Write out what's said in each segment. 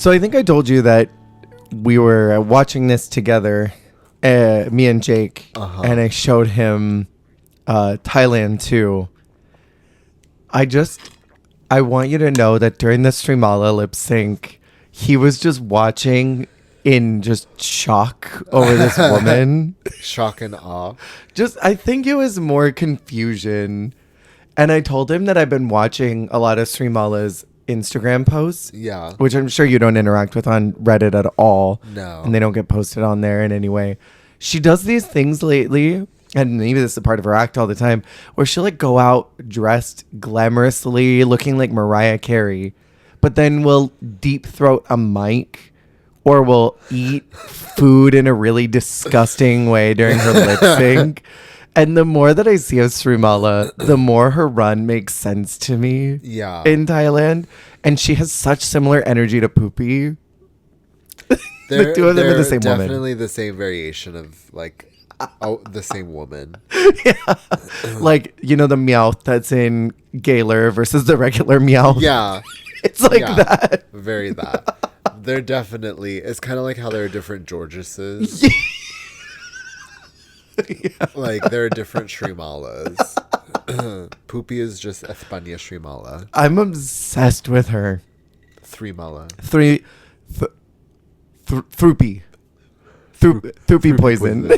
So I think I told you that we were watching this together, me and Jake, and I showed him Thailand too. I want you to know that during the Streamala lip sync, he was just watching in just shock over this woman. Shock and awe. I think it was more confusion. And I told him that I've been watching a lot of Streamala's Instagram posts. Yeah. Which I'm sure you don't interact with on Reddit at all. No. And they don't get posted on there in any way. She does these things lately, and maybe this is a part of her act all the time, where she'll like go out dressed glamorously, looking like Mariah Carey, but then will deep throat a mic or will eat food in a really disgusting way during her lip sync. And the more that I see of Streamala, the more her run makes sense to me. Yeah. In Thailand. And she has such similar energy to Poopy. The two of them are the same woman. Definitely the same variation of like the same woman. Yeah. Like, you know, the Meowth that's in Gaylor versus the regular Meowth. Yeah. It's like that. Very that. They're definitely, it's kind of like how there are different Georgeses. Yeah. Like there are different Streamalas. Poopy is just España Streamala. I'm obsessed with her. Threemala. Throopy. Throopy poison.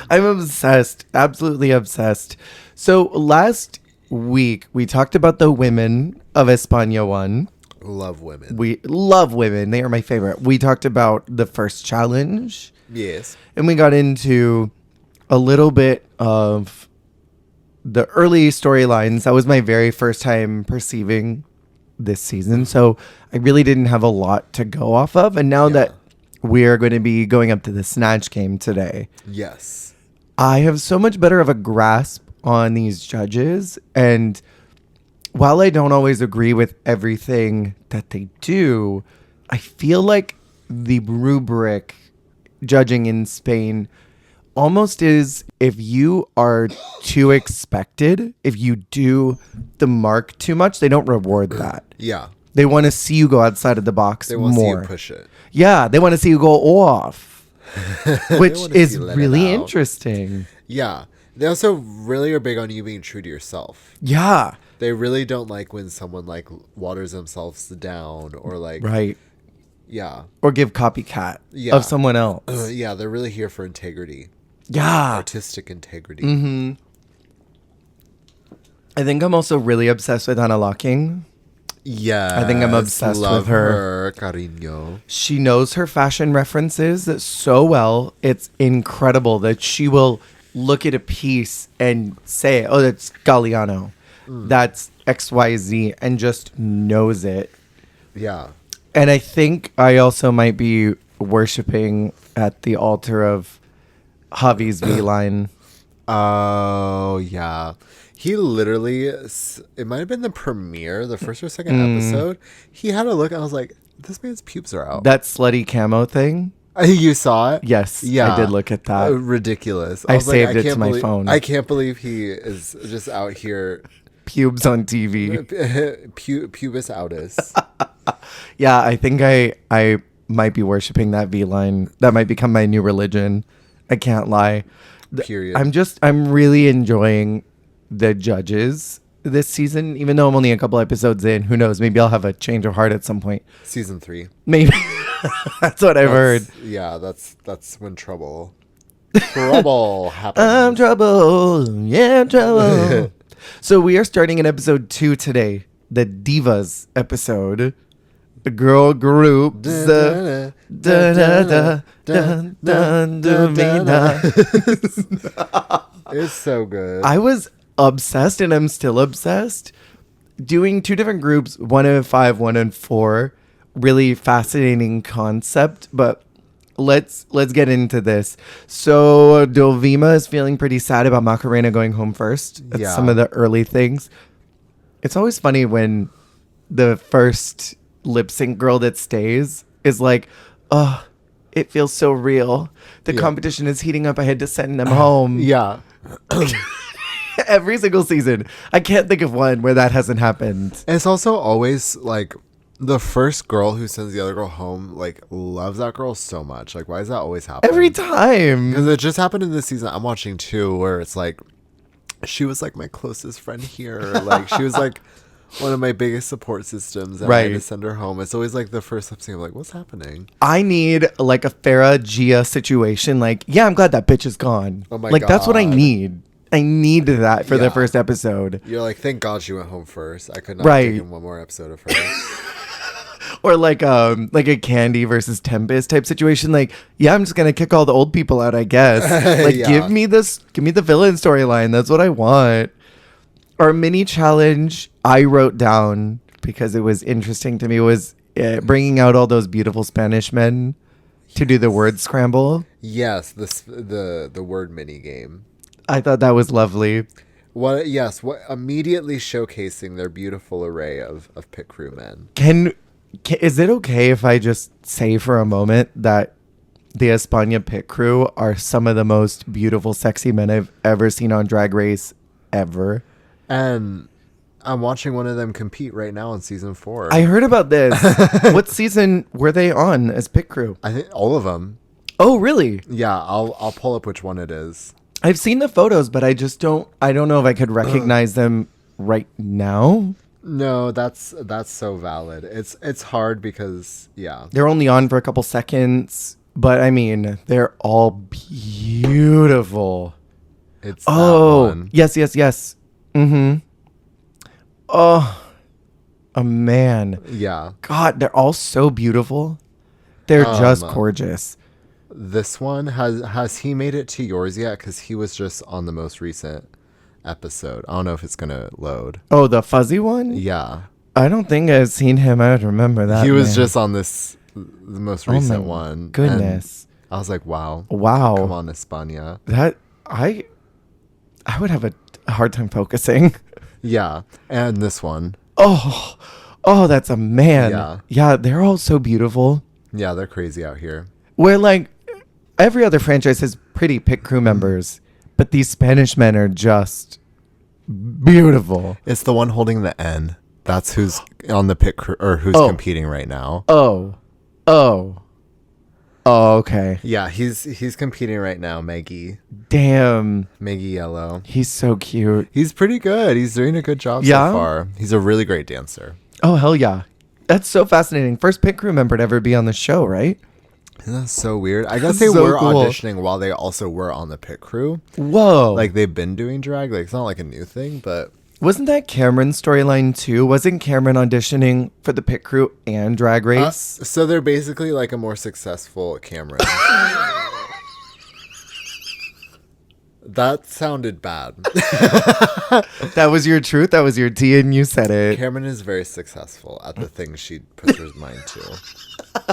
I'm obsessed. Absolutely obsessed. So last week we talked about the women of España 1. Love women. We love women. They are my favorite. We talked about the first challenge. Yes. And we got into a little bit of the early storylines. That was my very first time perceiving this season. So I really didn't have a lot to go off of. And now that we are going to be going up to the Snatch Game today. Yes. I have so much better of a grasp on these judges. And while I don't always agree with everything that they do, I feel like the rubric judging in Spain almost is, if you are too expected, if you do the mark too much, they don't reward that. Yeah. They want to see you go outside of the box more. They want to see you push it. Yeah, they want to see you go off, which is really interesting. Yeah. They also really are big on you being true to yourself. Yeah. They really don't like when someone like waters themselves down or like... Right. Yeah. Or give copycat of someone else. Yeah, they're really here for integrity. Yeah. Artistic integrity. Mm-hmm. I think I'm also really obsessed with Anna Locking. Yeah. I think I'm obsessed with her. Cariño. She knows her fashion references so well. It's incredible that she will look at a piece and say, oh, that's Galliano. That's XYZ, and just knows it. Yeah. And I think I also might be worshiping at the altar of Javi's V-line. Oh, yeah. He literally, it might have been the premiere, the first or second episode. He had a look, I was like, this man's pubes are out. That slutty camo thing? You saw it? Yes. Yeah. I did look at that. Ridiculous. I saved it to my phone. I can't believe he is just out here. Pubes on TV. Pubis outis. Yeah, I think I might be worshiping that V-line. That might become my new religion. I can't lie. Period. I'm really enjoying the judges this season, even though I'm only a couple episodes in. Who knows? Maybe I'll have a change of heart at some point. Season 3. Maybe. That's what I've heard. Yeah, that's when trouble happens. I'm trouble. Yeah, I'm trouble. So we are starting in episode 2 today, the Divas episode. The girl groups. It's so good. I was obsessed, and I'm still obsessed. Doing 2 different groups, 1 and 5, 1 and 4. Really fascinating concept, but let's get into this. So Dovima is feeling pretty sad about Macarena going home first. That's some of the early things. It's always funny when the first lip sync girl that stays is like, oh, it feels so real. The competition is heating up. I had to send them home. Yeah. Every single season. I can't think of one where that hasn't happened. It's also always like The first girl who sends the other girl home, like, loves that girl so much. Like, why does that always happen? Every time. Because it just happened in this season I'm watching too, where it's like, she was like my closest friend here. Like, she was like one of my biggest support systems. And I had to send her home. It's always like the first episode, I'm like, what's happening? I need like a Farrah Gia situation. Like, yeah, I'm glad that bitch is gone. Oh my like, God. that's what I need. I need that for the first episode. You're like, thank God she went home first. I could not take in one more episode of her. Or like a Candy versus Tempest type situation. Like, yeah, I'm just gonna kick all the old people out, I guess. Like, give me the villain storyline. That's what I want. Our mini challenge I wrote down because it was interesting to me was bringing out all those beautiful Spanish men to do the word scramble. Yes, the word mini game. I thought that was lovely. What immediately showcasing their beautiful array of pit crew men. Is it okay if I just say for a moment that the España pit crew are some of the most beautiful, sexy men I've ever seen on Drag Race ever? And I'm watching one of them compete right now in season 4. I heard about this. What season were they on as pit crew? I think all of them. Oh, really? Yeah, I'll pull up which one it is. I've seen the photos, but I don't know if I could recognize them right now. No, that's so valid. It's hard because they're only on for a couple seconds, but I mean, they're all beautiful. It's that one. Yes. Mm-hmm. Oh, man. Yeah. God, they're all so beautiful. They're just gorgeous. This one has he made it to yours yet? Because he was just on the most recent episode. I don't know if it's gonna load. Oh, the fuzzy one? Yeah. I don't think I've seen him. I would remember that. He was just on the most recent one. Goodness. And I was like, wow. Come on, España. That I would have a hard time focusing. Yeah. And this one. Oh, that's a man. Yeah, they're all so beautiful. Yeah, they're crazy out here. Where like every other franchise has pretty pit crew members, but these Spanish men are just beautiful. It's the one holding the N. That's who's on the pit crew or who's competing right now. Oh, okay. Yeah, he's competing right now, Maggie. Damn. Maggie Yellow. He's so cute. He's pretty good. He's doing a good job so far. He's a really great dancer. Oh, hell yeah. That's so fascinating. First pit crew member to ever be on the show, right? Isn't that so weird? I guess they were auditioning while they also were on the pit crew. Whoa. Like, they've been doing drag. Like, it's not like a new thing, but... Wasn't that Cameron's storyline, too? Wasn't Cameron auditioning for the pit crew and Drag Race? So they're basically like a more successful Cameron. That sounded bad. That was your truth? That was your tea and you said it. Cameron is very successful at the things she puts her mind to.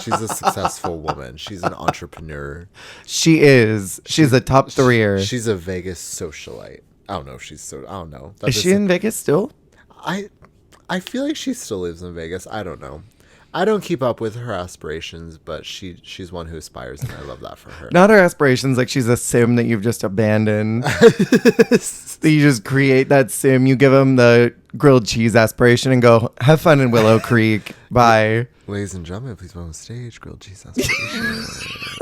She's a successful woman. She's an entrepreneur. She is. She's a top threer. She's a Vegas socialite. I don't know if she's so. I don't know. Is she in Vegas still? I feel like she still lives in Vegas. I don't know. I don't keep up with her aspirations, but she's one who aspires, and I love that for her. Not her aspirations, like she's a sim that you've just abandoned. You just create that sim, you give them the grilled cheese aspiration and go, have fun in Willow Creek. Bye. Ladies and gentlemen, please welcome on stage, grilled cheese aspiration.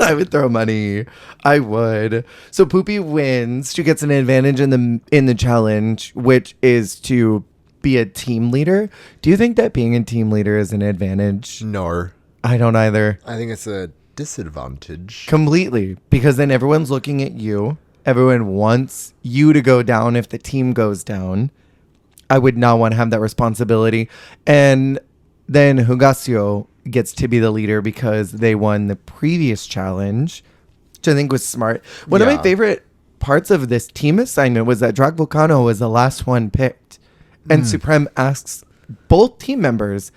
I would throw money. I would. So Poopy wins. She gets an advantage in the challenge, which is to be a team leader. Do you think that being a team leader is an advantage? No. I don't either. I think it's a disadvantage. Completely. Because then everyone's looking at you. Everyone wants you to go down if the team goes down. I would not want to have that responsibility. And then Hugasio gets to be the leader because they won the previous challenge, which I think was smart. One of my favorite parts of this team assignment was that Drag Volcano was the last one picked. And Supremme asks both team members,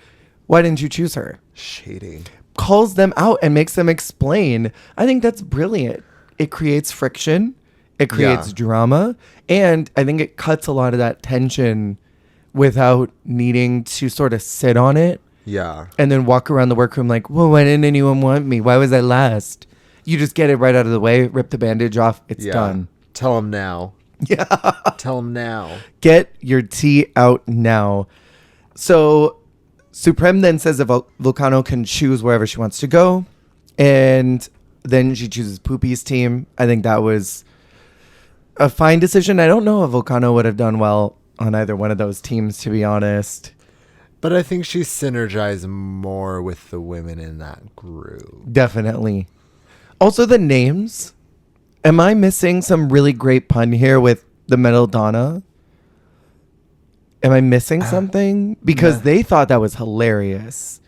why didn't you choose her? Shady. Calls them out and makes them explain. I think that's brilliant. It creates friction. It creates drama. And I think it cuts a lot of that tension without needing to sort of sit on it. Yeah. And then walk around the workroom like, well, why didn't anyone want me? Why was I last? You just get it right out of the way, rip the bandage off. It's done. Tell them now. Yeah. Tell them now. Get your tea out now. So Supremme then says that Vulcano can choose wherever she wants to go. And then she chooses Poopy's team. I think that was a fine decision. I don't know if Vulcano would have done well on either one of those teams, to be honest. But I think she synergized more with the women in that group. Definitely. Also, the names. Am I missing some really great pun here with the Metal Donna? Am I missing something? Because they thought that was hilarious.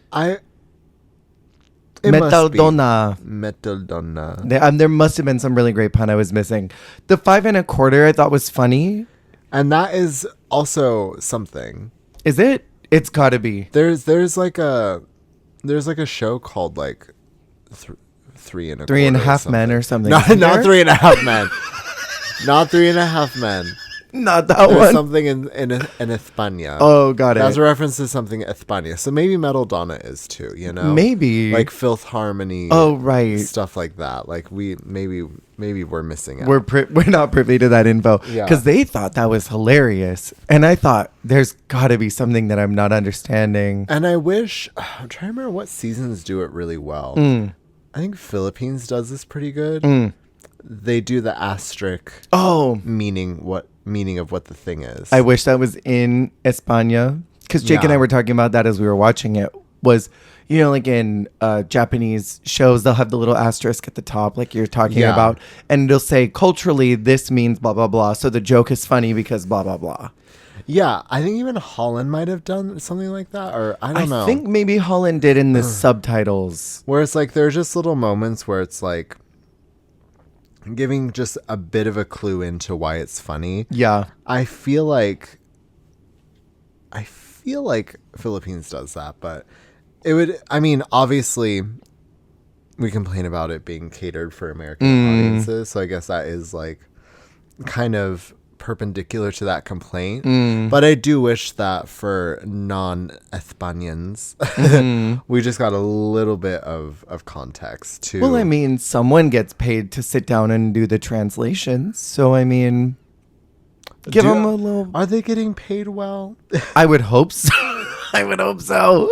Metal Donna. Metal Donna. There must have been some really great pun I was missing. The 5 1/4 I thought was funny. And that is also something. Is it? It's gotta be. There's like a show called like 3 1/4. 3 1/2 Men or something. Not 3 1/2 Men. Not 3 1/2 Men. Not that There's one. something in España. Oh, got it. That's a reference to something España. So maybe Metal Donna is too, you know? Maybe. Like Filth Harmony. Oh, right. Stuff like that. Like maybe we're missing out. We're not privy to that info. Yeah. Because they thought that was hilarious. And I thought there's gotta be something that I'm not understanding. And I wish, I'm trying to remember what seasons do it really well. I think Philippines does this pretty good. They do the asterisk meaning of what the thing is. I wish that was in España. Because Jake and I were talking about that as we were watching it. Was, you know, like in Japanese shows, they'll have the little asterisk at the top, like you're talking about. And it'll say, culturally, this means blah, blah, blah. So the joke is funny because blah, blah, blah. Yeah, I think even Holland might have done something like that. Or I don't know. I think maybe Holland did in the subtitles. Where it's like, there's just little moments where it's like, giving just a bit of a clue into why it's funny. Yeah. I feel like Philippines does that, but it would, I mean, obviously we complain about it being catered for American audiences, so I guess that is like kind of perpendicular to that complaint. But I do wish that for non-Españans, we just got a little bit of context too. Well, I mean, someone gets paid to sit down and do the translations. So, I mean, give them a little... Are they getting paid well? I would hope so. I would hope so.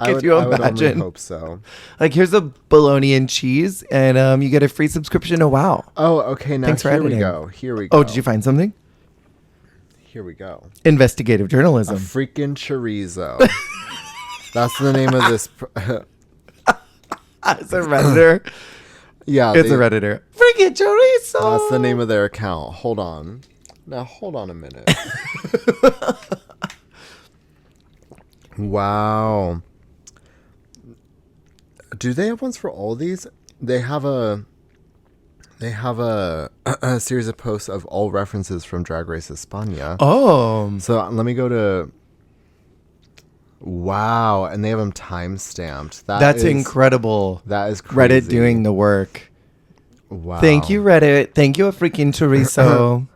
Could you imagine? I would only hope so. Like, here's a bologna and cheese, and you get a free subscription to WoW. Oh, okay. Now Thanks for here we editing. go. Here we go. Oh, did you find something? Here we go. Investigative A journalism. freaking chorizo. That's the name of this. It's a Redditor. Yeah, It's a Redditor. Freaking chorizo. That's the name of their account. Hold on. Now, hold on a minute. Wow. Do they have ones for all of these? They have a series of posts of all references from Drag Race Espana. Oh. So let me go to... Wow. And they have them time-stamped. That's incredible. That is crazy. Reddit doing the work. Wow. Thank you, Reddit. Thank you, a freaking chorizo.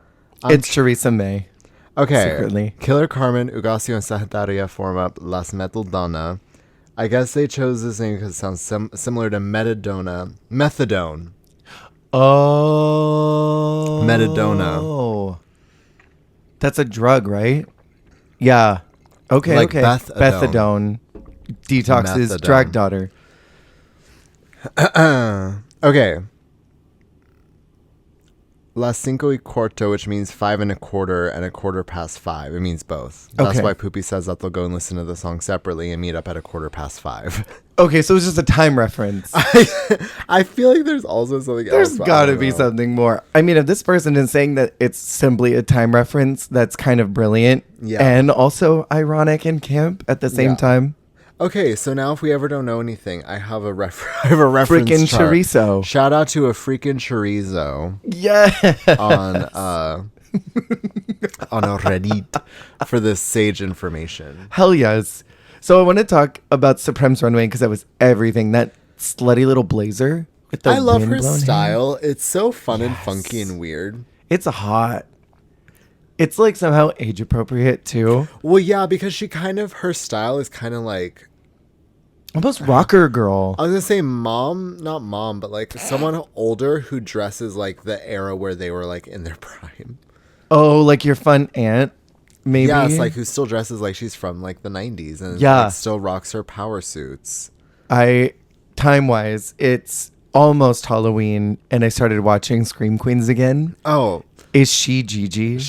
It's Teresa May. Okay. Secretly. Killer Carmen, Ugasio, and Sagitaria form up Las Metal Donna. I guess they chose this name because it sounds similar to Methadone. Oh. Metadona. That's a drug, right? Yeah. Okay, Like okay. Bethadone. Detox's Methadone. drag daughter. Okay. Las 5:15, which means 5 1/4 and 5:15. It means both. That's Okay. why Poopy says that they'll go and listen to the song separately and meet up at 5:15. Okay, so it's just a time reference. I feel like there's also something else. There's but I got to don't be know. something more. I mean, if this person is saying that it's simply a time reference, that's kind of brilliant. Yeah. And also ironic and camp at the same Yeah. time. Okay, so now if we ever don't know anything, I have a reference Freaking chart. chorizo. Shout out to a freaking chorizo Yeah. on a Reddit for this sage information. Hell yes. So I want to talk about Supremme's runway because that was everything. That slutty little blazer with the I love her wind-blown hair. style. It's so fun and funky and weird. It's hot. It's like somehow age appropriate too. Well, yeah, because her style is kind of like, Almost rocker girl. I was gonna say not mom, but like someone older who dresses like the era where they were like in their prime. Oh, like your fun aunt. maybe. Yeah, it's like who still dresses like she's from like the 90s and like, still rocks her power suits. Time-wise, it's almost Halloween, and I started watching Scream Queens again. Oh. Is she Gigi?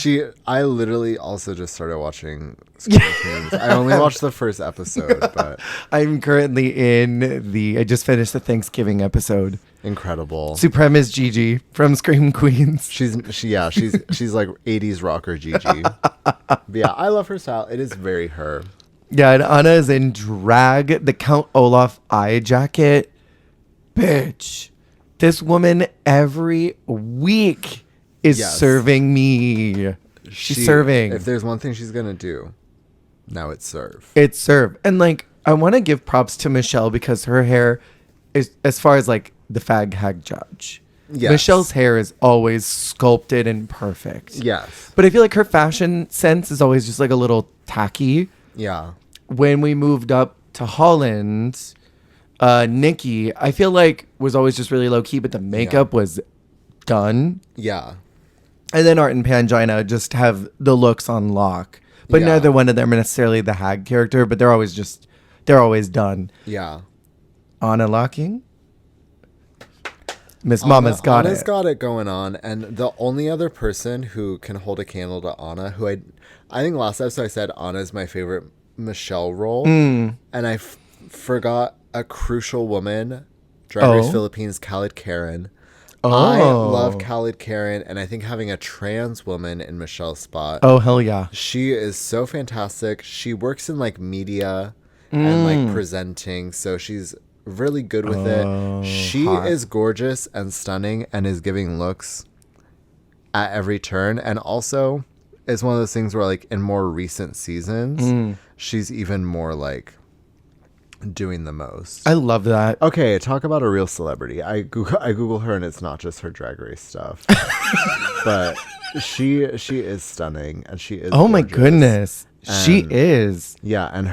I literally also just started watching Scream Queens. I only watched the first episode, but I'm currently I just finished the Thanksgiving episode. Incredible. Supremme is Gigi from Scream Queens. She's like 80s rocker Gigi. But yeah, I love her style. It is very her. Yeah, and Anna is in drag. The Count Olaf eye jacket. Bitch. This woman every week is serving me. She's serving. If there's one thing she's going to do, now it's serve. It's serve. And like, I want to give props to Michelle because her hair is, as far as like the fag hag judge. Yes. Michelle's hair is always sculpted and perfect. Yes. But I feel like her fashion sense is always just like a little tacky. Yeah. When we moved up to Holland, Nikki, I feel like was always just really low key, but the makeup was done. Yeah. And then Art and Pangina just have the looks on lock. But neither one of them are necessarily the hag character, but they're always done. Yeah. Anna locking? Miss Mama's got Anna's got it going on, and the only other person who can hold a candle to Anna, who I think last episode I said Anna's my favorite Michelle role, and I forgot a crucial woman, Drag Race Philippines, Khalid Karen. I love Khalid Karen, and I think having a trans woman in Michelle's spot. Oh, hell yeah. She is so fantastic. She works in like media and like presenting, so she's really good with it. She is gorgeous and stunning and is giving looks at every turn. And also, it's one of those things where like in more recent seasons, she's even more like doing the most. I love that. Okay, talk about a real celebrity. I Google her and it's not just her Drag Race stuff. But she is stunning and she is gorgeous. My goodness. She is. Yeah, and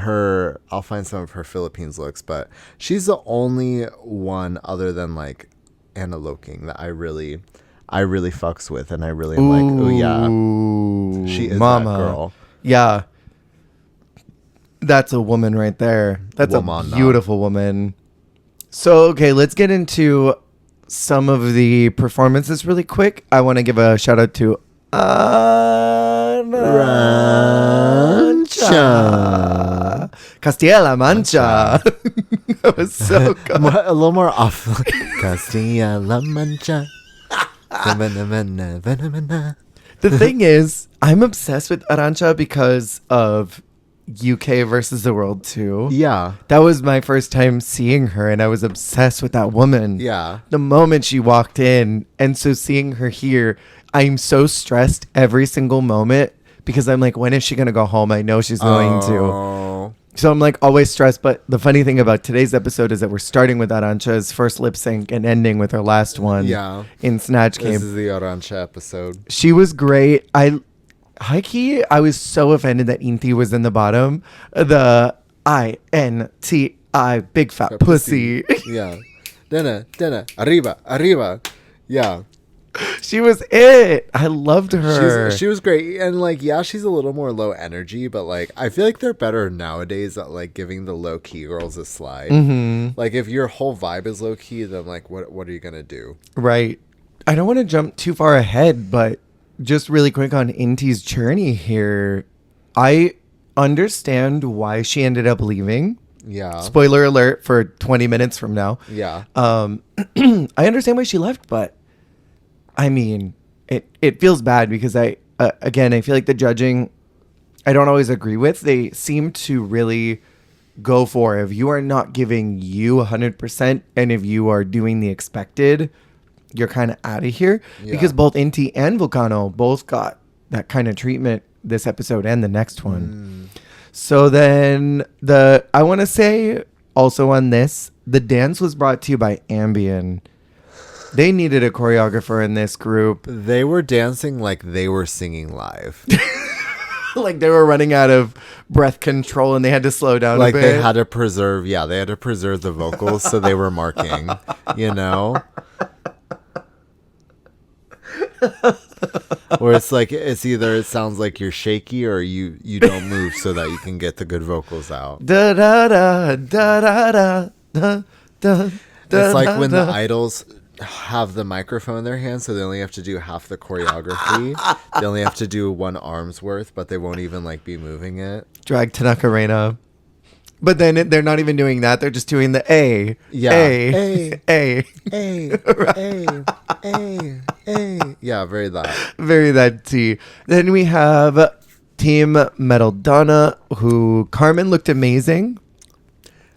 I'll find some of her Philippines looks, but she's the only one other than like Anna Loking that I really fucks with, and I really am like, oh yeah, she is Mama. That girl. Yeah. That's a woman right there. That's a beautiful woman. So, okay, let's get into some of the performances really quick. I want to give a shout out to Castilla-La Mancha. That was so good. A little more off. Castilla-La Mancha. The thing is, I'm obsessed with Arantxa because of UK versus the World 2. Yeah. That was my first time seeing her, and I was obsessed with that woman. Yeah. The moment she walked in, and so seeing her here, I'm so stressed every single moment because I'm like, when is she going to go home? I know she's going to. So I'm like always stressed. But the funny thing about today's episode is that we're starting with Arantxa's first lip sync and ending with her last one in Snatch Game. This is the Arantxa episode. She was great. I was so offended that Inti was in the bottom. The INTI, big fat pussy. Yeah. Dena, arriba. Yeah. She was it. I loved her. She was great. And like, yeah, she's a little more low energy, but like, I feel like they're better nowadays at like giving the low key girls a slide. Mm-hmm. Like if your whole vibe is low key, then like, what are you going to do? Right. I don't want to jump too far ahead, but just really quick on Inti's journey here. I understand why she ended up leaving. Yeah. Spoiler alert for 20 minutes from now. Yeah. I understand why she left, but I mean, it feels bad because I feel like the judging, I don't always agree with. They seem to really go for if you are not giving you 100% and if you are doing the expected, you're kind of out of here. Yeah. Because both Inti and Vulcano both got that kind of treatment this episode and the next one. So then I want to say also on this, the dance was brought to you by Ambien. They needed a choreographer in this group. They were dancing like they were singing live. Like they were running out of breath control and they had to slow down a bit. Like they had to preserve the vocals, so they were marking, you know? Where it's like it's either it sounds like you're shaky or you don't move so that you can get the good vocals out. Da da da da da da da da. It's like when the idols have the microphone in their hand, so they only have to do half the choreography. They only have to do one arm's worth, but they won't even like be moving it. Drag Tanaka Reina. But then they're not even doing that. They're just doing the A. Yeah. A. A. Yeah, very that. Very that T. Then we have Team Metal-Donna, who Carmen looked amazing.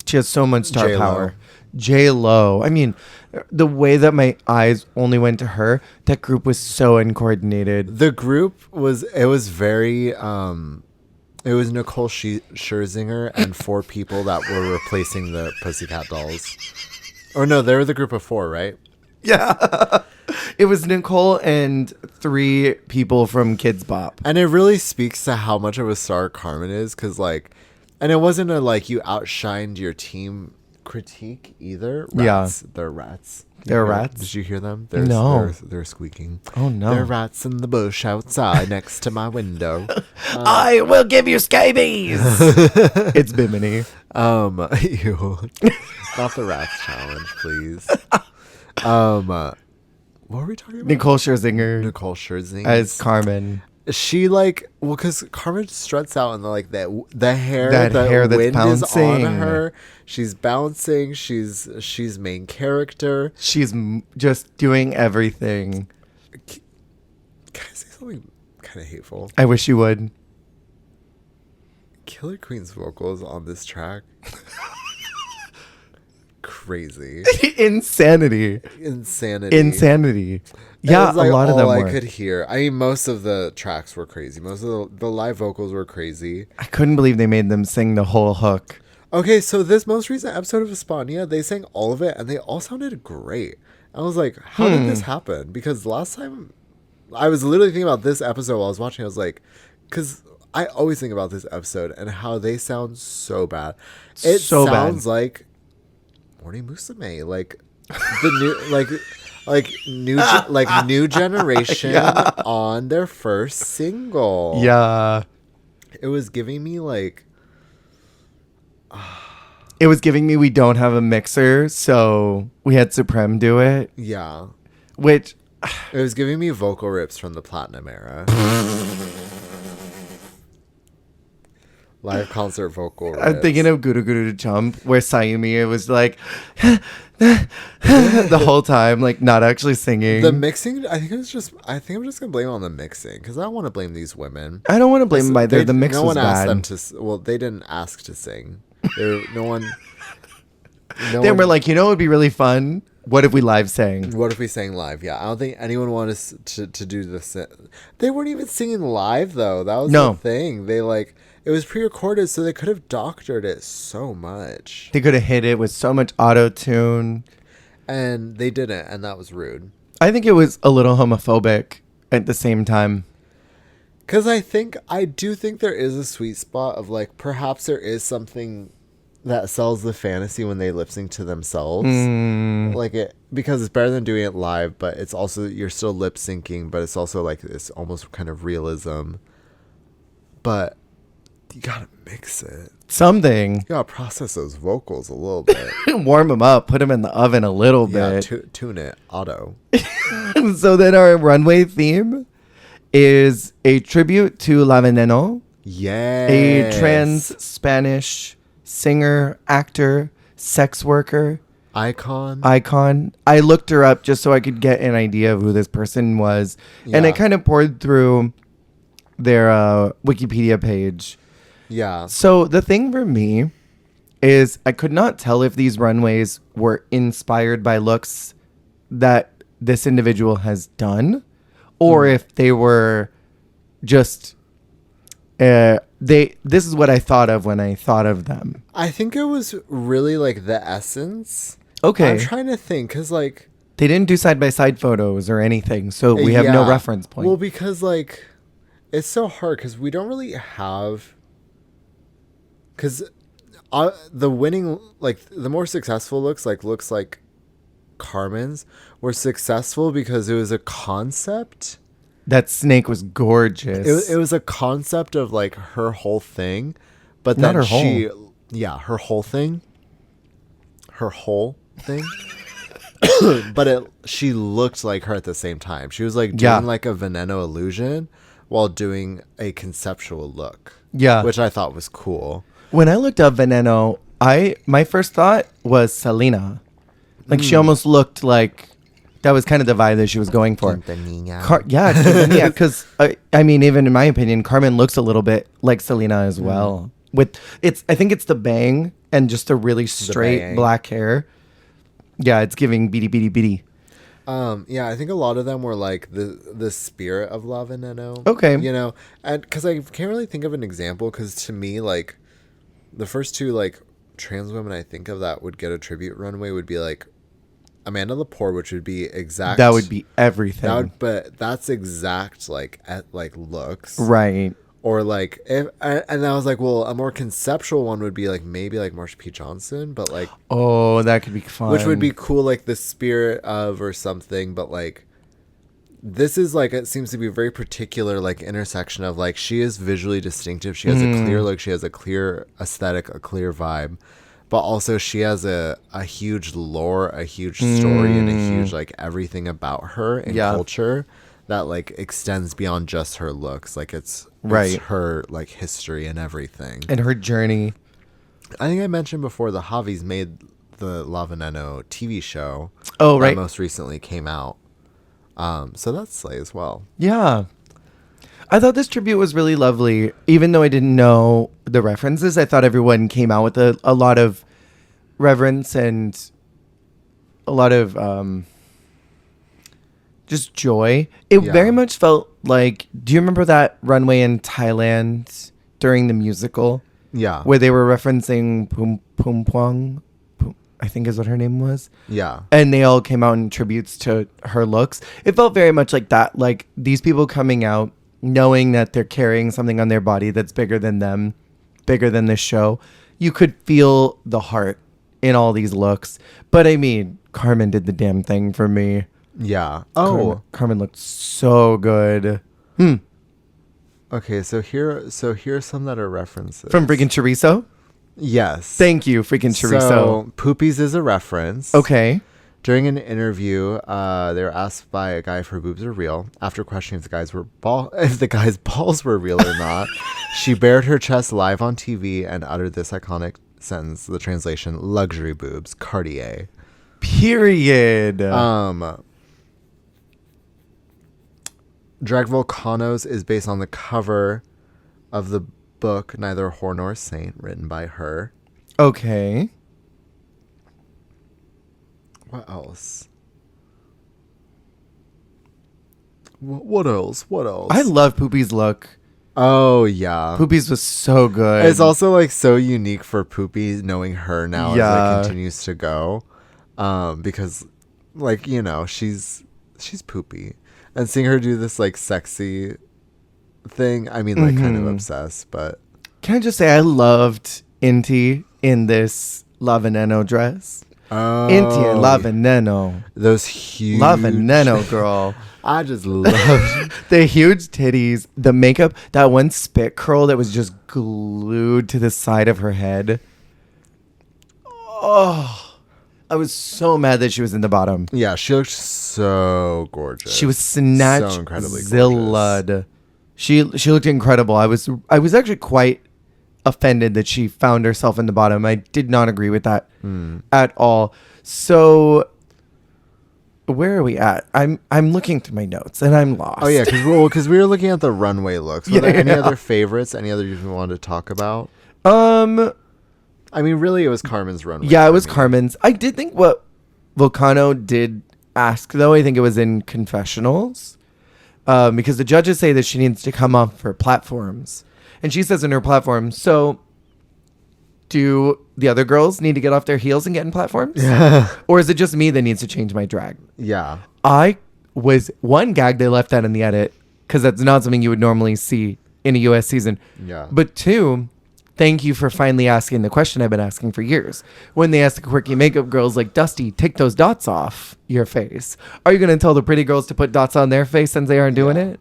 She has so much star power. J-Lo. I mean, the way that my eyes only went to her, that group was so uncoordinated. The group was very it was Nicole Scherzinger and 4 people that were replacing the Pussycat Dolls. Or no, they were the group of 4, right? Yeah. It was Nicole and 3 people from Kids Bop. And it really speaks to how much of a star Carmen is, because like, and it wasn't a like you outshined your team critique either. Rats. Yeah. They're rats. They're rats? Did you hear them? They're squeaking. Oh, no. They're rats in the bush outside next to my window. I will give you scabies. It's Bimini. Ew. Not the rats challenge, please. What were we talking about? Nicole Scherzinger. Nicole Scherzinger. As Carmen. She like, well, because Carmen struts out in the hair that's wind bouncing. Is on her. She's bouncing. She's main character. She's just doing everything. Can I say something kind of hateful? I wish you would. Killer Queen's vocals on this track. Crazy. Insanity. Yeah, like a lot of them were. I could hear. I mean, most of the tracks were crazy. Most of the live vocals were crazy. I couldn't believe they made them sing the whole hook. Okay, so this most recent episode of España, they sang all of it, and they all sounded great. I was like, how did this happen? Because last time, I was literally thinking about this episode while I was watching. I was like, because I always think about this episode and how they sound so bad. It so sounds bad. Like Morning Musume, like the new generation on their first single. Yeah, it was giving me like. It was giving me we don't have a mixer, so we had Supremme do it. Yeah, which it was giving me vocal rips from the Platinum era. Live concert vocal rips. I'm thinking of Guru Guru Jump, where Sayumi was like the whole time, like not actually singing. The mixing, I think I'm just gonna blame it on the mixing, because I don't want to blame these women. I don't want to blame them either. The mix was bad. No one asked them to. Well, they didn't ask to sing. No one. Then we're like, it would be really fun. What if we live sang? What if we sang live? Yeah, I don't think anyone wanted us to do this. They weren't even singing live though. That was the thing. They like. It was pre-recorded, so they could have doctored it so much. They could have hit it with so much auto-tune. And they didn't, and that was rude. I think it was a little homophobic at the same time. Because I do think there is a sweet spot of, like, perhaps there is something that sells the fantasy when they lip sync to themselves. Because it's better than doing it live, but it's also, you're still lip syncing, but it's also, like, this almost kind of realism. But you gotta mix it. Something. You gotta process those vocals a little bit. Warm them up. Put them in the oven a little bit. Tune it. Auto. So then our runway theme is a tribute to La Veneno. Yes. A trans Spanish singer, actor, sex worker. Icon. I looked her up just so I could get an idea of who this person was. Yeah. And I kind of poured through their Wikipedia page. Yeah. So the thing for me is I could not tell if these runways were inspired by looks that this individual has done, or if they were just this is what I thought of when I thought of them. I think it was really like the essence. Okay. I'm trying to think, because like they didn't do side by side photos or anything, so we have no reference point. Well, because like it's so hard because we don't really have. Because the winning, like the more successful looks like Carmen's were successful because it was a concept That snake was gorgeous. It was a concept of like her whole thing, but Not then her she, whole. yeah, her whole thing, but she looked like her at the same time. She was like doing like a Veneno illusion while doing a conceptual look. Yeah. Which I thought was cool. When I looked up Veneno, my first thought was Selena. Like she almost looked like that was kind of the vibe that she was going for. Yeah, because I mean, even in my opinion, Carmen looks a little bit like Selena as well. I think it's the bang and just a really straight black hair. Yeah, it's giving beady beady beady. Yeah, I think a lot of them were like the spirit of La Veneno. Okay, you know, and because I can't really think of an example, because to me, like the first two like trans women I think of that would get a tribute runway would be like Amanda Lepore, which would be exact. That would be everything. But that's exact like looks, right? Or like and I was like, well, a more conceptual one would be like maybe like Marsha P. Johnson, but like that could be fun. Which would be cool, like the spirit of or something. But like this is like it seems to be a very particular like intersection of like she is visually distinctive. She has a clear look. She has a clear aesthetic, a clear vibe. But also she has a huge lore, a huge story, and a huge like everything about her and culture that like extends beyond just her looks. Like it's her like history and everything. And her journey. I think I mentioned before the Javis made the La Veneno TV show. Oh, right. That most recently came out. So that's slay as well. Yeah. I thought this tribute was really lovely. Even though I didn't know the references, I thought everyone came out with a lot of reverence and a lot of just joy. It very much felt like, do you remember that runway in Thailand during the musical? Yeah. Where they were referencing Pum Pwang, I think is what her name was. Yeah. And they all came out in tributes to her looks. It felt very much like that. Like these people coming out knowing that they're carrying something on their body that's bigger than them, bigger than this show. You could feel the heart in all these looks. But I mean, Carmen did the damn thing for me. Yeah. Carmen looked so good. Okay, so here's some that are references. From freaking Chorizo? Yes. Thank you, freaking Chorizo. So, Poopies is a reference. Okay. During an interview, they were asked by a guy if her boobs are real. After questioning if the guy's balls were real or not, she bared her chest live on TV and uttered this iconic sentence. The translation: "Luxury boobs, Cartier." Period. Drag Volcanoes is based on the cover of the book Neither Whore Nor Saint, written by her. Okay. What else? What else? I love Poopy's look. Oh, yeah. Poopy's was so good. It's also, like, so unique for Poopy knowing her now as it continues to go. Because, like, you know, she's Poopy. And seeing her do this, like, sexy thing, I mean, like, kind of obsessed, but... Can I just say I loved Inti in this La Veneno dress? Oh, Inti and La Veneno. Those huge... La Veneno, girl. I just love the huge titties, the makeup, that one spit curl that was just glued to the side of her head. Oh, I was so mad that she was in the bottom. Yeah, she looked so gorgeous. She was snatched, so incredibly gorgeous. She looked incredible. I was actually quite offended that she found herself in the bottom. I did not agree with that at all. So where are we at? I'm looking through my notes and I'm lost. Oh yeah, because we were looking at the runway looks. Were there any other favorites? Any other you wanted to talk about? I mean, really, it was Carmen's runway. Yeah, it was Carmen's. I did think what Volcano did ask, though, I think it was in confessionals, because the judges say that she needs to come off her platforms, and she says in her platform, so do the other girls need to get off their heels and get in platforms? Or is it just me that needs to change my drag? Yeah. One gag they left out in the edit, because that's not something you would normally see in a U.S. season. Yeah. But two, thank you for finally asking the question I've been asking for years. When they ask the quirky makeup girls like, Dusty, take those dots off your face. Are you going to tell the pretty girls to put dots on their face since they aren't doing it?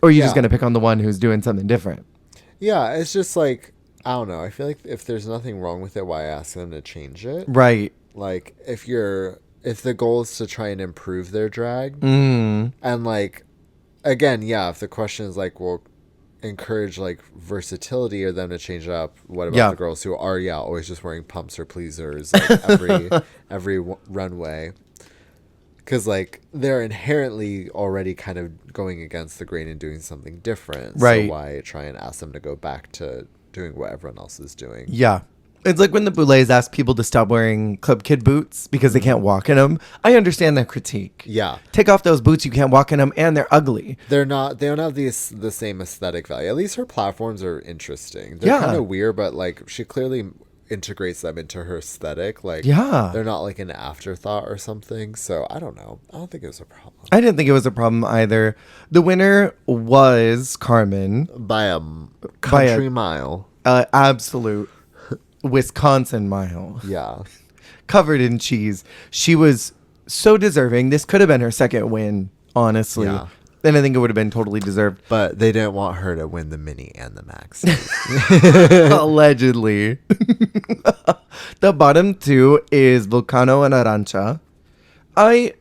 Or are you just going to pick on the one who's doing something different? Yeah, it's just like, I don't know. I feel like if there's nothing wrong with it, why ask them to change it? Right. Like, if the goal is to try and improve their drag, Mm. and like, again, yeah, if the question is like, well, encourage like versatility or them to change it up, what about the girls who are always just wearing pumps or pleasers like every runway? Because like they're inherently already kind of going against the grain and doing something different, right? So why try and ask them to go back to doing what everyone else is doing? Yeah. It's like when the Boulets ask people to stop wearing Club Kid boots because they can't walk in them. I understand that critique. Yeah. Take off those boots, you can't walk in them, and they're ugly. They don't have the same aesthetic value. At least her platforms are interesting. They're kind of weird, but like she clearly integrates them into her aesthetic. Like, they're not like an afterthought or something. So I don't know. I don't think it was a problem. I didn't think it was a problem either. The winner was Carmen. By a country mile. Absolute Wisconsin mile. Yeah. Covered in cheese. She was so deserving. This could have been her second win, honestly. Yeah. And I think it would have been totally deserved. But they didn't want her to win the mini and the max. Allegedly. The bottom two is Vulcano and Arancha. I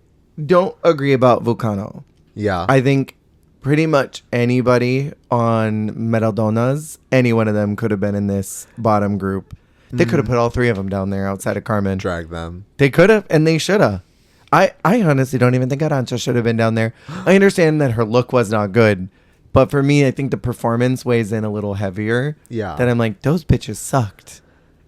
don't agree about Vulcano. Yeah. I think pretty much anybody on Maradonas, any one of them could have been in this bottom group. They could have put all three of them down there outside of Carmen. Drag them. They could have, and they should have. I honestly don't even think Arancha should have been down there. I understand that her look was not good, but for me, I think the performance weighs in a little heavier. Yeah. That I'm like, those bitches sucked.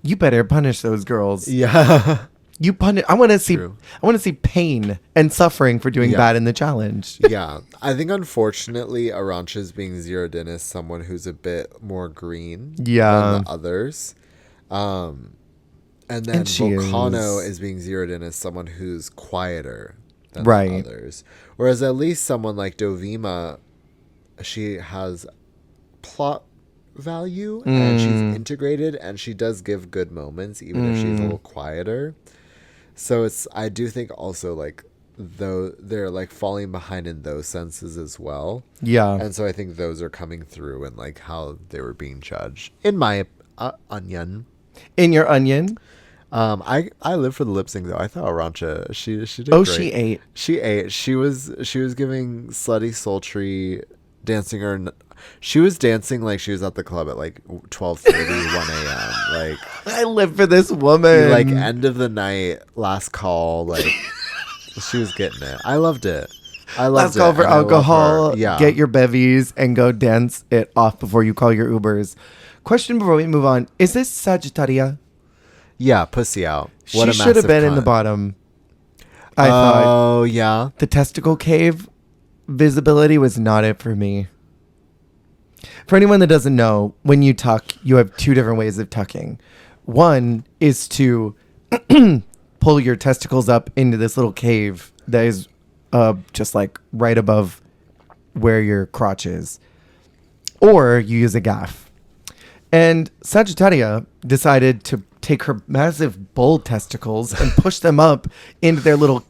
You better punish those girls. Yeah. You punish. I want to see pain and suffering for doing bad in the challenge. Yeah. I think unfortunately, Arancha's being zeroed in as someone who's a bit more green than the others. And then Vulcano is being zeroed in as someone who's quieter than the others. Whereas at least someone like Dovima, she has plot value and she's integrated and she does give good moments even if she's a little quieter. So I do think also like though they're like falling behind in those senses as well. Yeah. And so I think those are coming through in like how they were being judged. In my onion. In your onion? I live for the lip sync though. I thought Arancha she did great. She ate. She was giving slutty sultry dancing she was dancing like she was at the club at like 12:30 1 a.m. Like I live for this woman. Like end of the night, last call, like she was getting it. I loved it. Last call for alcohol. Yeah. Get your bevies and go dance it off before you call your Ubers. Question before we move on. Is this Sagittaria? Yeah, pussy out. What she should have been in the bottom. I thought. Oh, yeah. The testicle cave visibility was not it for me. For anyone that doesn't know, when you tuck, you have two different ways of tucking. One is to pull your testicles up into this little cave that is just like right above where your crotch is. Or you use a gaff. And Sagittaria decided to take her massive bull testicles and push them up into their little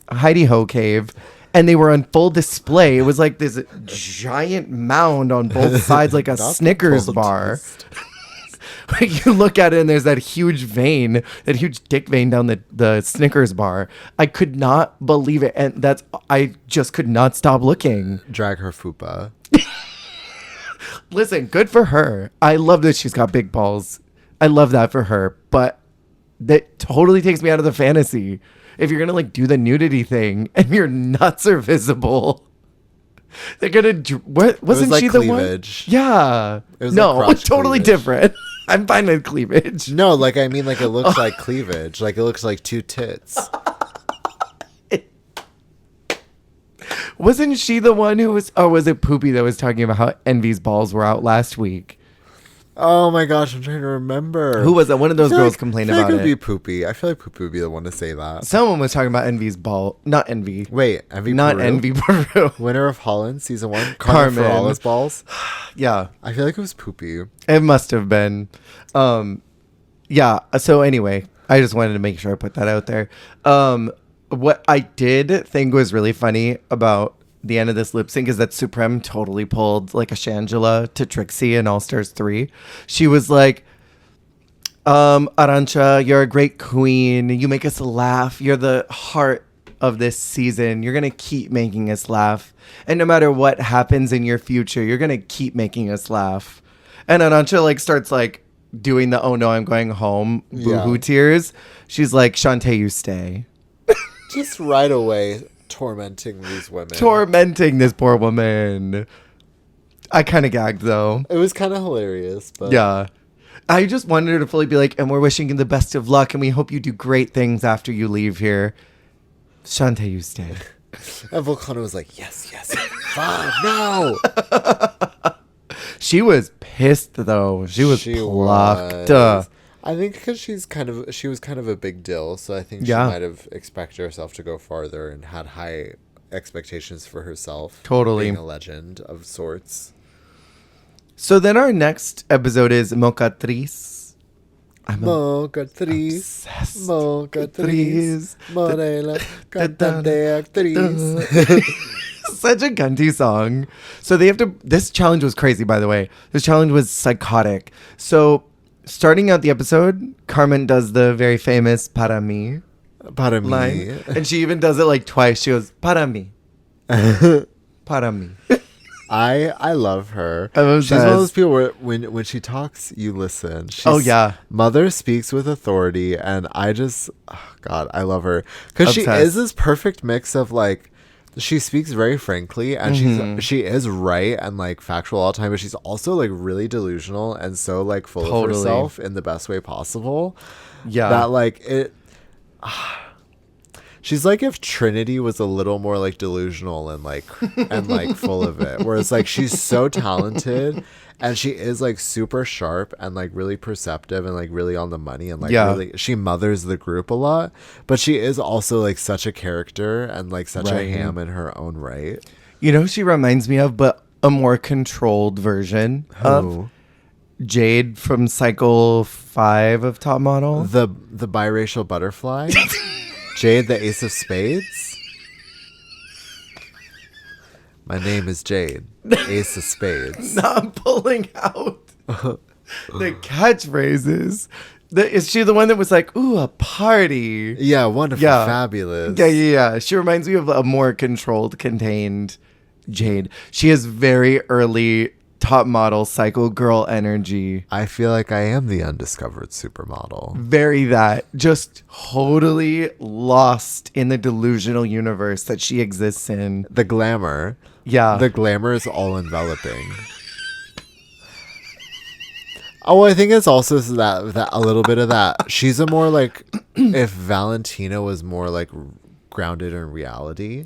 hidey-ho cave. And they were on full display. It was like this giant mound on both sides, like a Snickers bar. You look at it and there's that huge vein, that huge dick vein down the Snickers bar. I could not believe it. And I just could not stop looking. Drag her fupa. Listen, good for her. I love that she's got big balls. I love that for her. But that totally takes me out of the fantasy. If you're going to like do the nudity thing and your nuts are visible, they're going to... Wasn't like she cleavage. The one? Yeah. It was no, like totally cleavage. Different. I'm fine with cleavage. No, like I mean like it looks like cleavage. Like it looks like two tits. Wasn't she the one who was... Or was it Poopy that was talking about how Envy's balls were out last week? Oh my gosh, I'm trying to remember. Who was that? One of those girls complained about it. I feel like it would be Poopy. I feel like Poopy would be the one to say that. Someone was talking about Envy's ball. Not Envy. Wait, Envy Not Peru? Envy Peru. Winner of Holland, season 1. Carmen Ferrala's balls. Yeah. I feel like it was Poopy. It must have been. Yeah. So anyway, I just wanted to make sure I put that out there. What I did think was really funny about the end of this lip sync is that Supremme totally pulled like a Shangela to Trixie in All Stars 3. She was like, Arancha, you're a great queen. You make us laugh. You're the heart of this season. You're going to keep making us laugh. And no matter what happens in your future, you're going to keep making us laugh. And Arancha like starts like doing the, oh no, I'm going home, boohoo tears. She's like, Shantae, you stay. Just right away tormenting these women. Tormenting this poor woman. I kind of gagged though. It was kind of hilarious, but yeah. I just wanted her to fully be like, and we're wishing you the best of luck, and we hope you do great things after you leave here. Shantae, you stay. And Volcano was like, yes, fine, no. She was pissed though. She was plucked. I think because she was kind of a big deal, so I think she might have expected herself to go farther and had high expectations for herself. Totally. Being a legend of sorts. So then our next episode is Mocatriz. Mocatriz, Morena, cantante actriz. Such a cunty song. So they have to. This challenge was crazy, by the way. This challenge was psychotic. So starting out the episode, Carmen does the very famous "para mí" line, and she even does it like twice. She goes "para mí," "para mí." I love her. She's one of those people where when she talks, you listen. Mother speaks with authority, and I just, God, I love her because she is this perfect mix of like, she speaks very frankly, and she is right and like factual all the time, but she's also like really delusional and so like full of herself in the best way possible. Yeah, that like it. She's like if Trinity was a little more like delusional and like full of it. Whereas like she's so talented and she is like super sharp and like really perceptive and like really on the money and like really she mothers the group a lot. But she is also like such a character and like such a ham in her own right. You know, she reminds me of, but a more controlled version of Jade from Cycle 5 of Top Model. The biracial butterfly. Jade, the ace of spades. My name is Jade, ace of spades. Not pulling out the catchphrases. Is she the one that was like, ooh, a party? Yeah, wonderful, fabulous. Yeah. She reminds me of a more controlled, contained Jade. She has very early Top Model Cycle girl energy. I feel like I am the undiscovered supermodel. Very that. Just totally lost in the delusional universe that she exists in. The glamour. Yeah. The glamour is all enveloping. Oh, I think it's also that a little bit of that. She's a more like, if Valentina was more like grounded in reality.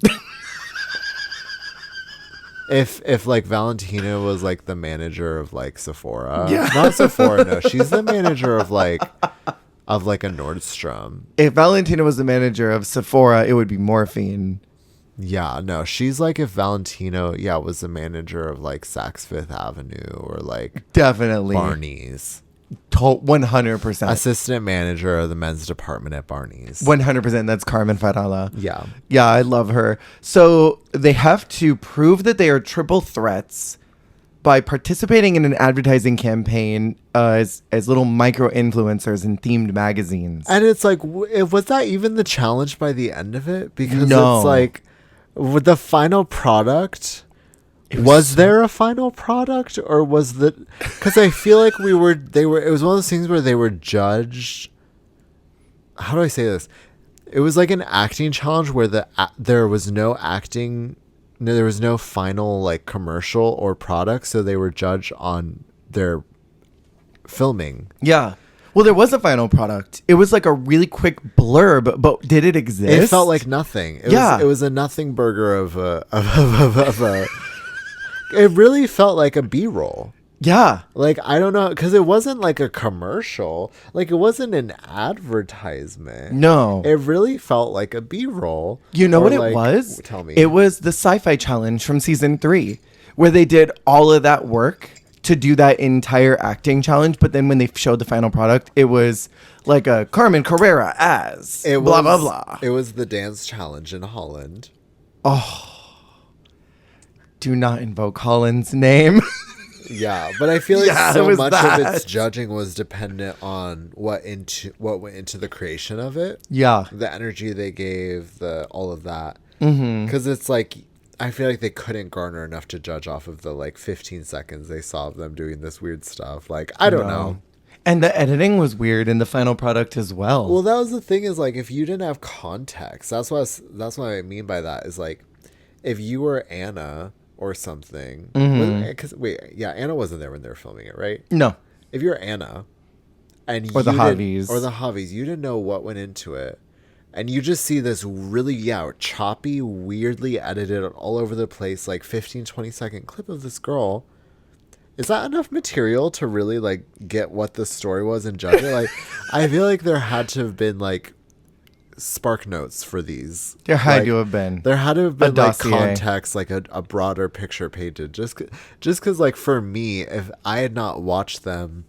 If like Valentina was like the manager of like Sephora. Yeah. Not Sephora, no. She's the manager of like a Nordstrom. If Valentina was the manager of Sephora, it would be Morphine. Yeah, no. She's like if Valentina, was the manager of like Saks Fifth Avenue or like definitely Barney's. 100%. Assistant manager of the men's department at Barney's. 100%. That's Carmen Farala. Yeah. Yeah, I love her. So they have to prove that they are triple threats by participating in an advertising campaign as little micro influencers in themed magazines. And it's like, was that even the challenge by the end of it? Because it's like, with the final product... Was there a final product, or was because I feel like it was one of those things where they were judged. How do I say this? It was like an acting challenge where there was no acting, there was no final like commercial or product, so they were judged on their filming. Yeah. Well, there was a final product. It was like a really quick blurb, but did it exist? It felt like nothing. It was a nothing burger of a It really felt like a B-roll. Yeah. Like, I don't know, because it wasn't like a commercial. Like, it wasn't an advertisement. No. It really felt like a B-roll. You know what it was? Tell me. It was the Sci-Fi Challenge from season 3, where they did all of that work to do that entire acting challenge. But then when they showed the final product, it was like a Carmen Carrera as blah, blah, blah. It was the dance challenge in Holland. Oh. do not invoke Holland's name. Yeah, but I feel like so much that. of its judging was dependent on what went into the creation of it. Yeah. The energy they gave, all of that. Mm-hmm. Because it's like, I feel like they couldn't garner enough to judge off of the like 15 seconds they saw of them doing this weird stuff. Like, I don't know. And the editing was weird in the final product as well. Well, that was the thing, is like, if you didn't have context, that's what I mean by that, is like, if you were Anna or something, because Anna wasn't there when they were filming it, right? No. If you're Anna and or the Javis, you didn't know what went into it, and you just see this really choppy, weirdly edited, all over the place, like 15-20 second clip of this girl. Is that enough material to really like get what the story was and judge it? Like, I feel like there had to have been like spark notes for these. There had to have been. There had to have been like context, like a broader picture painted. Just because, like, for me, if I had not watched them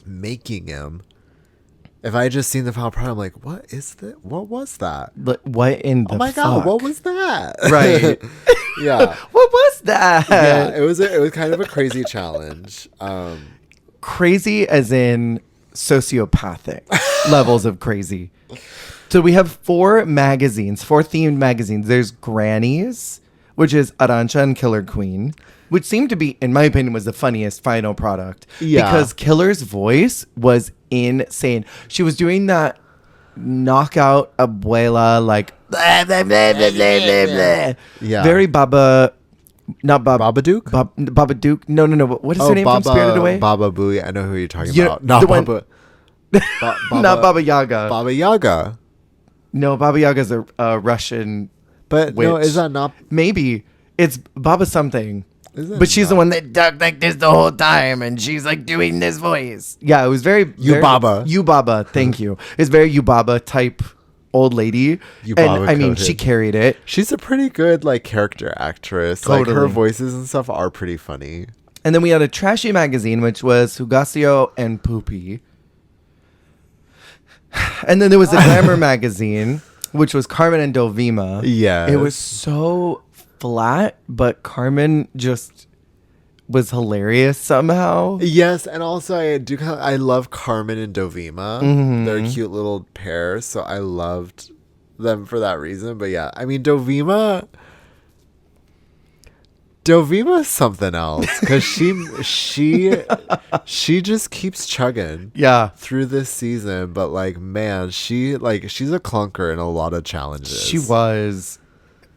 making him, if I had just seen the final product, I'm like, what is that? What was that? What in the Oh my god, what was that? Right. Yeah. What was that? Yeah, it was kind of a crazy challenge. Crazy as in sociopathic levels of crazy. So we have 4 themed magazines. There's Grannies, which is Arancha and Killer Queen, which seemed to be, in my opinion, was the funniest final product. Yeah. Because Killer's voice was insane. She was doing that knockout abuela, like, blah, blah, blah, blah, blah, blah, blah. Yeah. Very Babadook? Babadook? No. What is her name from Spirited Away? Baba Booey. I know who you're talking about. Not Baba. Not Baba Yaga. Baba Yaga. No, Baba Yaga's a Russian But witch. no, is that not? Maybe. It's Baba something. But she's the one that talked like this the whole time, and she's like doing this voice. Yeah, it was very Yubaba. Thank you. It's very Yubaba type old lady. And I mean, she carried it. She's a pretty good like character actress. Totally. Like, her voices and stuff are pretty funny. And then we had a trashy magazine, which was Hugasio and Poopy. And then there was a glamour magazine, which was Carmen and Dovima. Yeah. It was so flat, but Carmen just was hilarious somehow. Yes, and also I love Carmen and Dovima. Mm-hmm. They're a cute little pair, so I loved them for that reason. But yeah, I mean, Dovima is something else, because she just keeps chugging through this season. But like, man, she's a clunker in a lot of challenges. She was.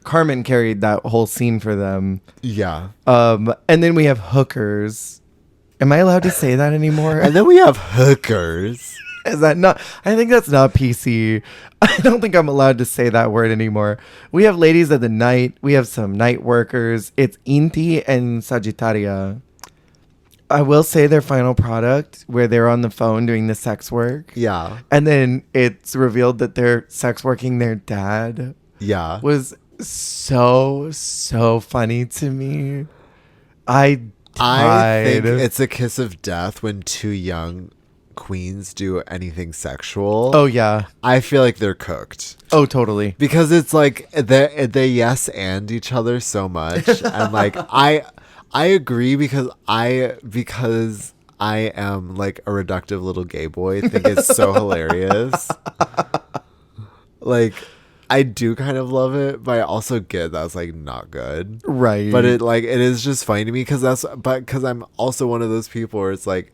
Carmen carried that whole scene for them. Yeah. And then we have hookers. Am I allowed to say that anymore? And then we have hookers. Is that not? I think that's not PC. I don't think I'm allowed to say that word anymore. We have ladies of the night. We have some night workers. It's Inti and Sagittaria. I will say their final product, where they're on the phone doing the sex work. Yeah. And then it's revealed that they're sex working their dad. Yeah. Was so funny to me. I think it's a kiss of death when 2 young queens do anything sexual. Oh yeah, I feel like they're cooked. Oh totally, because it's like they yes and each other so much. And like I agree, because I am like a reductive little gay boy. I think it's so hilarious. Like, I do kind of love it, but I also get that's like not good, right? But it is just funny to me, because I'm also one of those people where it's like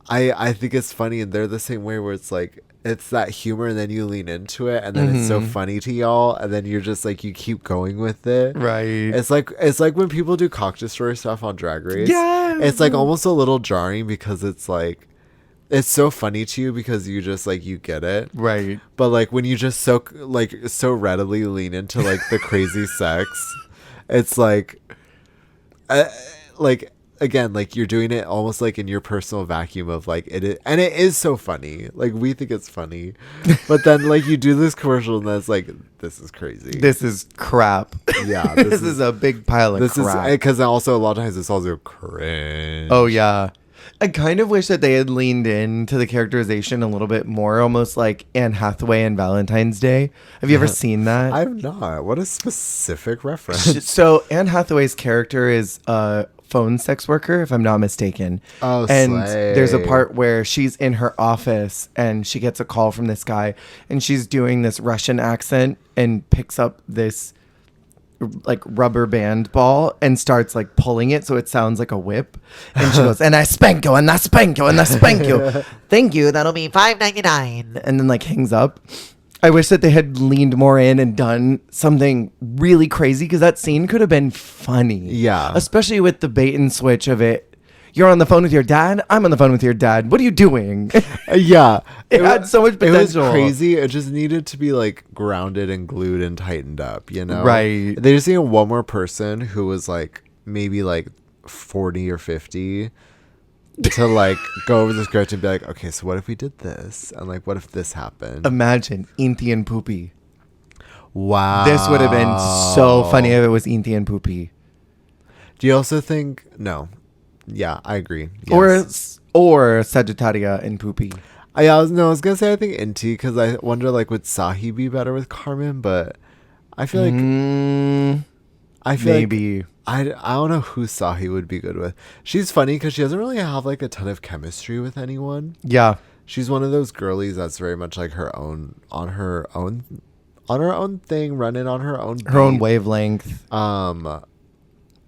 I think it's funny, and they're the same way, where it's like it's that humor, and then you lean into it, and then it's so funny to y'all, and then you're just like, you keep going with it, right? It's like when people do cock destroyer stuff on Drag Race. Yeah, it's like almost a little jarring, because it's like, it's so funny to you because you just like, you get it, right? But like, when you just so readily lean into like the crazy sex, it's like again, like, you're doing it almost like in your personal vacuum of like it, and it is so funny. Like, we think it's funny, but then like you do this commercial, and that's like, this is crazy. This is crap. Yeah, this is a big pile of crap. Because also a lot of times it's also cringe. Oh yeah. I kind of wish that they had leaned into the characterization a little bit more, almost like Anne Hathaway in Valentine's Day. Have you ever seen that? I've not. What a specific reference. So Anne Hathaway's character is a phone sex worker, if I'm not mistaken. Oh, and slay. There's a part where she's in her office and she gets a call from this guy and she's doing this Russian accent and picks up this like rubber band ball and starts like pulling it so it sounds like a whip, and she goes, and I spank you and I spank you and I spank you, thank you, that'll be $5.99, and then like hangs up. I wish that they had leaned more in and done something really crazy, because that scene could have been funny. Yeah. Especially with the bait and switch of it. You're on the phone with your dad. I'm on the phone with your dad. What are you doing? Yeah. It had so much potential. It was crazy. It just needed to be like grounded and glued and tightened up, you know? Right. They just needed one more person who was like maybe like 40 or 50 to like go over the script and be like, okay, so what if we did this? And like, what if this happened? Imagine Inti and Poopy. Wow. This would have been so funny if it was Inti and Poopy. Do you also think, no. Yeah, I agree. Yes. Or Sagittaria and Poopy. I was gonna say I think Inti, because I wonder like would Sahi be better with Carmen, but I feel like maybe like, I don't know who Sahi would be good with. She's funny because she doesn't really have like a ton of chemistry with anyone. Yeah, she's one of those girlies that's very much like her own on her own thing, running on her own wavelength.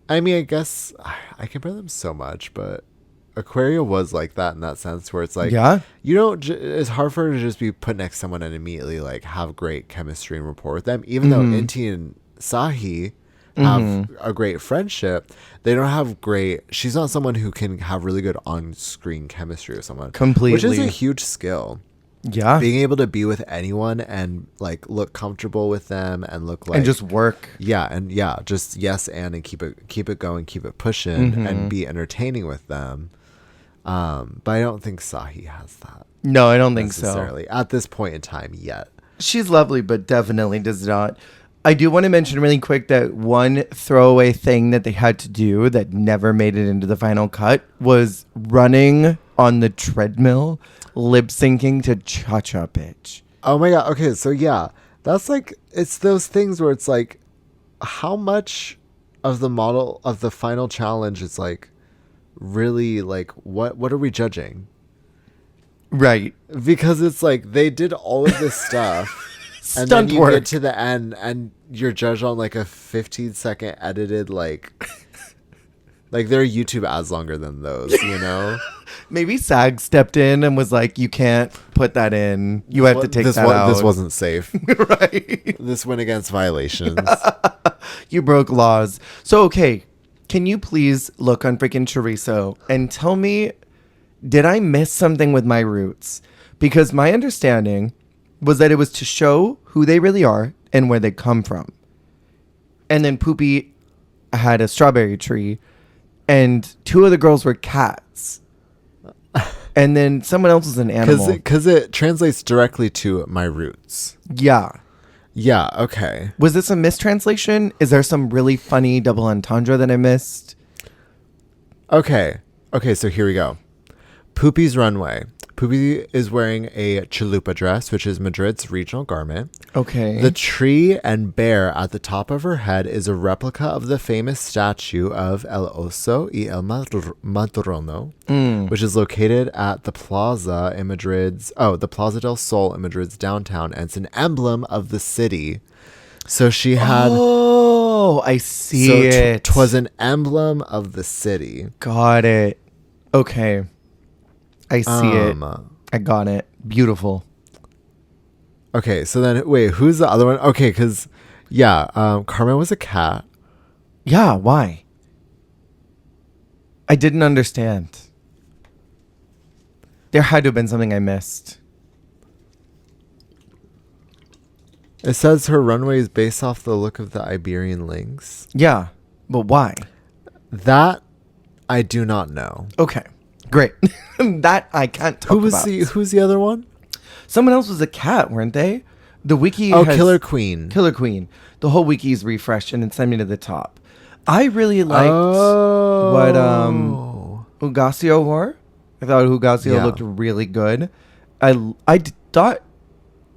I mean, I guess I compare them so much, but Aquaria was like that in that sense, where it's like, yeah, you don't. It's hard for her to just be put next to someone and immediately like have great chemistry and rapport with them. Even though Inti and Sahi have a great friendship, they don't have great. She's not someone who can have really good on-screen chemistry with someone completely, which is a huge skill. Yeah, being able to be with anyone and like look comfortable with them and look like and just work. Yeah, and yeah, just yes and keep it going, keep it pushing, and be entertaining with them. But I don't think Sahi has that. No, I don't think necessarily at this point in time yet. She's lovely, but definitely does not. I do want to mention really quick that one throwaway thing that they had to do that never made it into the final cut was running on the treadmill, lip syncing to Cha Cha Bitch. Oh my God. Okay. So yeah, that's like, it's those things where it's like, how much of the model of the final challenge is like really like, what are we judging? Right. Because it's like, they did all of this stuff. And then you get to the end and you're judged on like a 15-second edited like their YouTube ads longer than those, you know? Maybe SAG stepped in and was like, you can't put that in. You have to take that out. This wasn't safe. Right. This went against violations. You broke laws. So, okay. Can you please look on freaking Chorizo and tell me, did I miss something with my roots? Because my understanding was that it was to show who they really are and where they come from. And then Poopy had a strawberry tree, and two of the girls were cats. And then someone else was an animal. Because it translates directly to my roots. Yeah. Yeah, okay. Was this a mistranslation? Is there some really funny double entendre that I missed? Okay, so here we go. Poopy's runway. Poopy is wearing a chalupa dress, which is Madrid's regional garment. Okay. The tree and bear at the top of her head is a replica of the famous statue of El Oso y el Madrono, which is located at the plaza in the Plaza del Sol in Madrid's downtown, and it's an emblem of the city. So she had... Oh, I see it. 'Twas an emblem of the city. Got it. Okay. I see it. I got it. Beautiful. Okay, so then wait, who's the other one? Okay, because Carmen was a cat. Yeah, why? I didn't understand. There had to have been something I missed. It says her runway is based off the look of the Iberian lynx. Yeah, but why? That I do not know. Okay. Great. That I can't talk about. Who's the other one? Someone else was a cat, weren't they? The wiki Killer Queen. Killer Queen. The whole wiki is refreshed and it's sent me to the top. I really liked what Ugasio wore. I thought Hugasio looked really good. I thought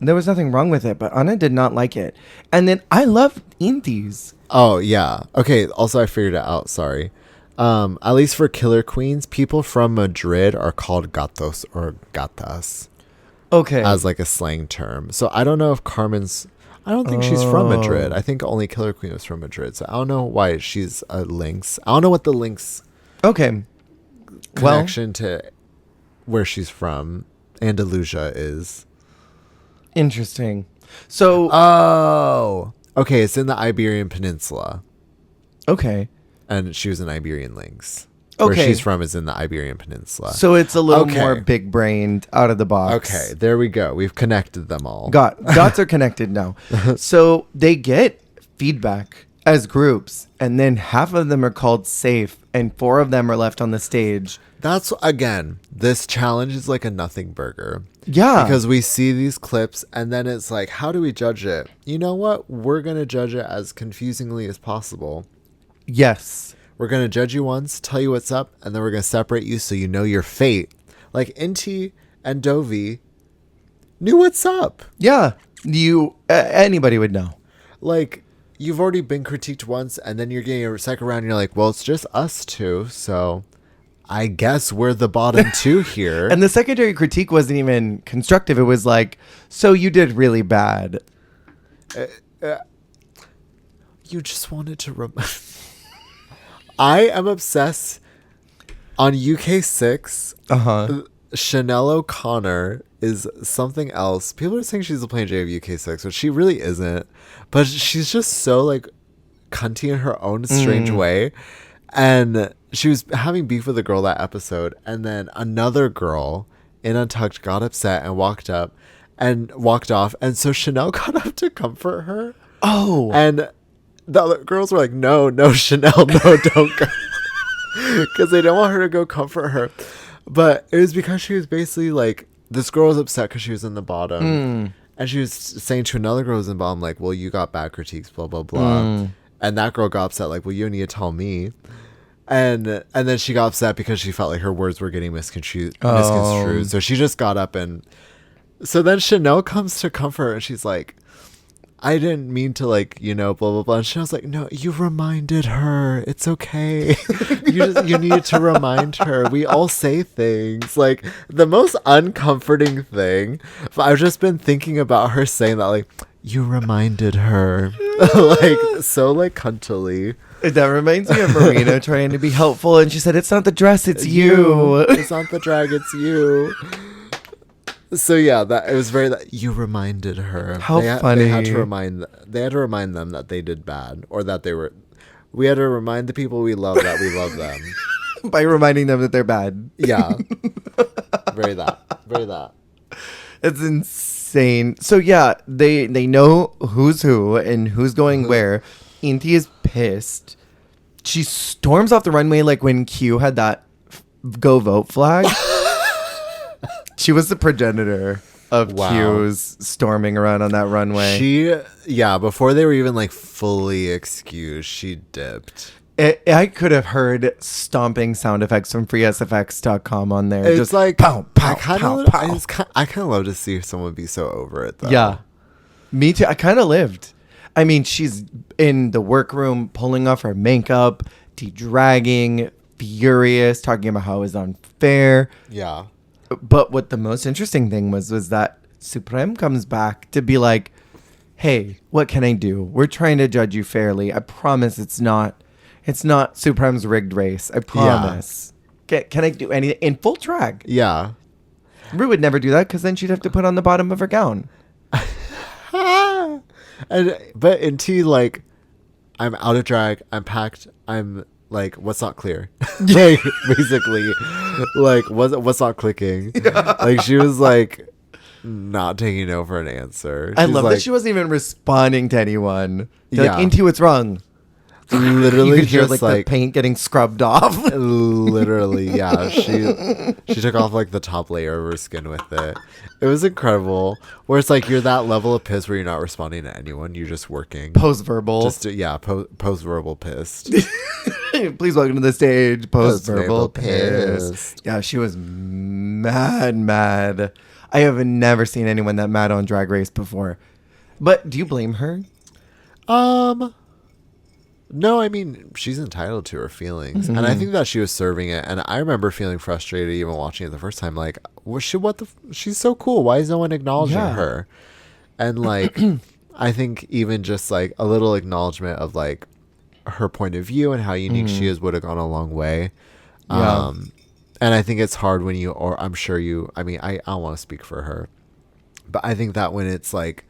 there was nothing wrong with it, but Anna did not like it. And then I love Inti's. Oh, yeah. Okay, also I figured it out, sorry. At least for Killer Queens, people from Madrid are called gatos or gatas. Okay. As like a slang term. So I don't know if Carmen's... I don't think she's from Madrid. I think only Killer Queen was from Madrid. So I don't know why she's a Lynx. I don't know what the Lynx connection to where she's from, Andalusia, is. Interesting. So... Oh! Okay, it's in the Iberian Peninsula. Okay. And she was an Iberian Lynx. Okay. Where she's from is in the Iberian Peninsula. So it's a little more big-brained, out of the box. Okay, there we go. We've connected them all. Dots are connected now. So they get feedback as groups, and then half of them are called safe, and 4 of them are left on the stage. That's, again, this challenge is like a nothing burger. Yeah. Because we see these clips, and then it's like, how do we judge it? You know what? We're going to judge it as confusingly as possible. Yes. We're going to judge you once, tell you what's up, and then we're going to separate you so you know your fate. Like Inti and Dovi knew what's up. Yeah. Anybody would know. Like, you've already been critiqued once, and then you're getting a second round, and you're like, well, it's just us two, so I guess we're the bottom 2 here. And the secondary critique wasn't even constructive. It was like, so you did really bad. You just wanted to... I am obsessed on UK6. Chanel O'Connor is something else. People are saying she's the plain J of UK6, but she really isn't. But she's just so like cunty in her own strange way. And she was having beef with a girl that episode, and then another girl in Untucked got upset and walked off. And so Chanel got up to comfort her. Oh, and the other girls were like, no, Chanel, no, don't go. Because they don't want her to go comfort her. But it was because she was basically like, this girl was upset because she was in the bottom. And she was saying to another girl who was in the bottom, like, well, you got bad critiques, blah, blah, blah. And that girl got upset, like, well, you need to tell me. And then she got upset because she felt like her words were getting misconstrued. So she just got up and... So then Chanel comes to comfort her, and she's like, I didn't mean to, like, you know, blah, blah, blah. And Chanel's like, no, you reminded her. It's okay. You need to remind her. We all say things. Like, the most uncomforting thing. But I've just been thinking about her saying that, like, you reminded her. Like, so, like, cuntily. That reminds me of Marina trying to be helpful, and she said, it's not the dress, it's you. It's not the drag, it's you. So yeah, it was very that you reminded her. How funny. They had to remind them that they did bad, or that they were. We had to remind the people we love that we love them by reminding them that they're bad. Yeah, very that. It's insane. So yeah, they know who's who and who's going where. Inti is pissed. She storms off the runway like when Q had that go vote flag. She was the progenitor of Q's storming around on that runway. Before they were even like fully excused, she dipped. I could have heard stomping sound effects from freesfx.com on there. It's just like, pow, pow, I kind of love to see someone be so over it, though. Yeah, me too. I kind of lived. I mean, she's in the workroom pulling off her makeup, de-dragging, furious, talking about how it was unfair. Yeah. But what the most interesting thing was that Supremme comes back to be like, hey, what can I do? We're trying to judge you fairly. I promise it's not Supremme's rigged race. I promise. Yeah. Can I do anything in full drag? Yeah. Rue would never do that because then she'd have to put on the bottom of her gown. But in T, like, I'm out of drag. I'm packed. I'm like, what's not clear? Like, basically, like, what's not clicking? Yeah. Like, she was like not taking no for an answer. I love that she wasn't even responding to anyone. Yeah. Like, Inti, what's wrong? Literally, you could hear just like the paint getting scrubbed off. Literally, yeah. She took off like the top layer of her skin with it. It was incredible. Where it's like you're that level of pissed where you're not responding to anyone. You're just working. Post verbal. Post verbal pissed. Please welcome to the stage, post-verbal Piss. piss. Yeah, she was mad. I have never seen anyone that mad on Drag Race before. But do you blame her? No, I mean, she's entitled to her feelings. And I think that she was serving it. And I remember feeling frustrated even watching it the first time. Like, she's so cool. Why is no one acknowledging her? And like, I think even just like a little acknowledgement of like her point of view and how unique she is would have gone a long way. Yeah. And I think it's hard when you, or I'm sure you, I mean, I don't want to speak for her, but I think that when it's like,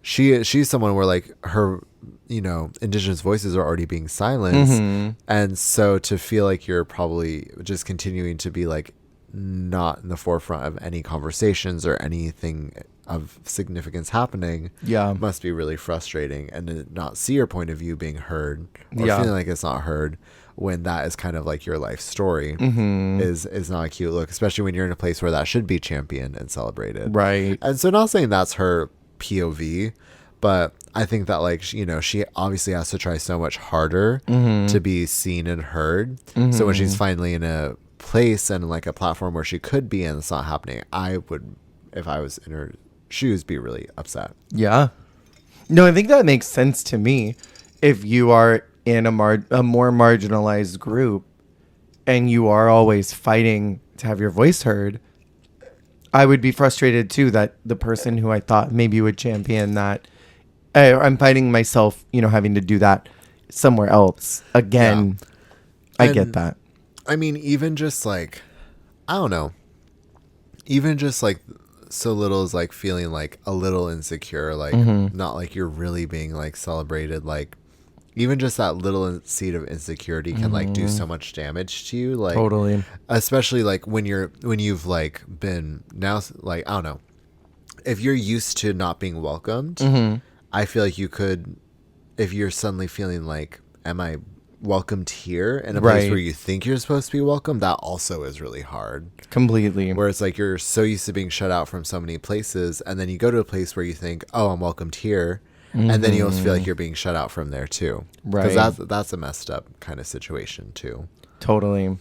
she's someone where like her, you know, indigenous voices are already being silenced. And so to feel like you're probably just continuing to be like not in the forefront of any conversations or anything of significance happening must be really frustrating. And to not see your point of view being heard or feeling like it's not heard when that is kind of like your life story is not a cute look, especially when you're in a place where that should be championed and celebrated. Right. And so not saying that's her POV, but I think that like, you know, she obviously has to try so much harder to be seen and heard. So when she's finally in a place and like a platform where she could be and it's not happening, I would, if I was in her shoes, be really upset. Yeah. No, I think that makes sense to me. If you are in a more marginalized group and you are always fighting to have your voice heard, I would be frustrated too that the person who I thought maybe would champion that, I'm finding myself, you know, having to do that somewhere else again. I get that. I mean, even just like, I don't know, even just like so little as like feeling like a little insecure, like not like you're really being like celebrated, like even just that little seed of insecurity can like do so much damage to you, like Totally. Especially like when you've like been now, like, I don't know, if you're used to not being welcomed, I feel like you could, if you're suddenly feeling like, am I welcomed here in a place where you think you're supposed to be welcome, that also is really hard. Completely. Where it's like you're so used to being shut out from so many places, and then you go to a place where you think, oh, I'm welcomed here, and then you almost feel like you're being shut out from there too. Right. Because that's a messed up kind of situation too. Totally.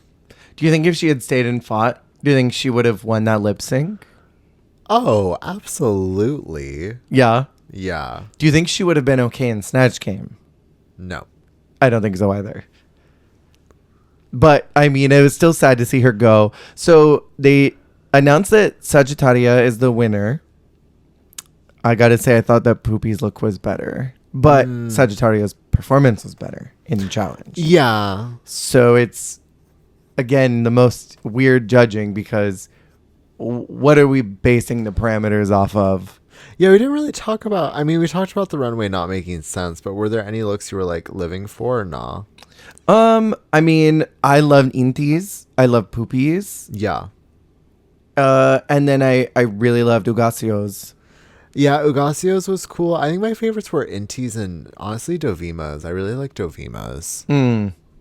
Do you think if she had stayed and fought, do you think she would have won that lip sync? Oh, absolutely. Yeah. Yeah. Do you think she would have been okay in Snatch Game? No. I don't think so either. But, I mean, it was still sad to see her go. So, they announced that Sagittaria is the winner. I gotta say, I thought that Poopy's look was better. But Sagittaria's performance was better in the challenge. Yeah. So, it's, again, the most weird judging because what are we basing the parameters off of? Yeah, we didn't really talk about, I mean, we talked about the runway not making sense, but were there any looks you were like living for or nah? I mean, I love Inti's. I love Poopy's. Yeah. And then I really loved Ugasio's. Yeah, Ugasio's was cool. I think my favorites were Inti's and honestly Dovima's. I really like Dovima's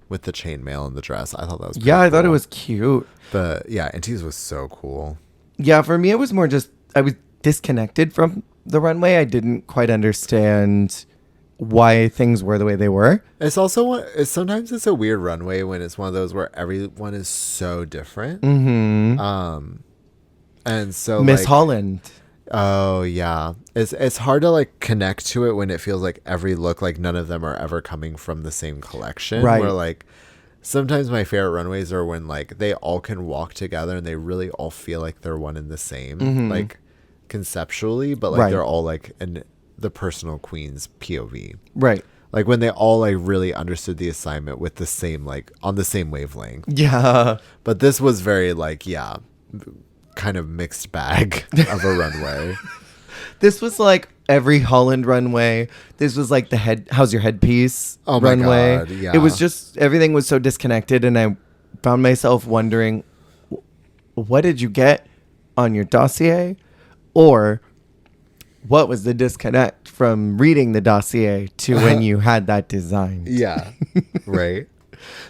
with the chainmail and the dress. I thought that was pretty I cool. thought it was cute. But yeah, Inti's was so cool. Yeah, for me, it was more just, I was disconnected from the runway. I didn't quite understand why things were the way they were. It's also sometimes it's a weird runway when it's one of those where everyone is so different. And so Miss like, Holland. Oh yeah, it's hard to like connect to it when it feels like every look, like none of them are ever coming from the same collection. Right. Where like sometimes my favorite runways are when like they all can walk together and they really all feel like they're one and the same, like conceptually, but like they're all like in the personal queen's POV. Right. Like when they all like really understood the assignment with the same, like on the same wavelength. Yeah. But this was very like, yeah, kind of mixed bag of a runway. This was like every Holland runway. This was like the how's your headpiece runway. God, yeah. It was just, everything was so disconnected, and I found myself wondering, what did you get on your dossier? Or what was the disconnect from reading the dossier to when you had that design? Yeah. Right.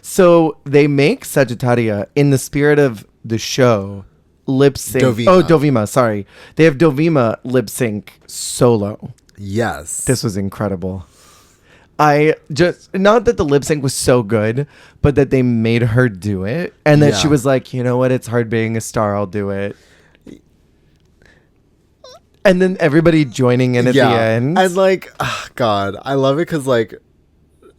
So they make Sagittaria, in the spirit of the show, lip sync. Dovima, sorry. They have Dovima lip sync solo. Yes. This was incredible. I just, not that the lip sync was so good, but that they made her do it. And that she was like, you know what? It's hard being a star. I'll do it. And then everybody joining in at the end. And like, oh God, I love it because like,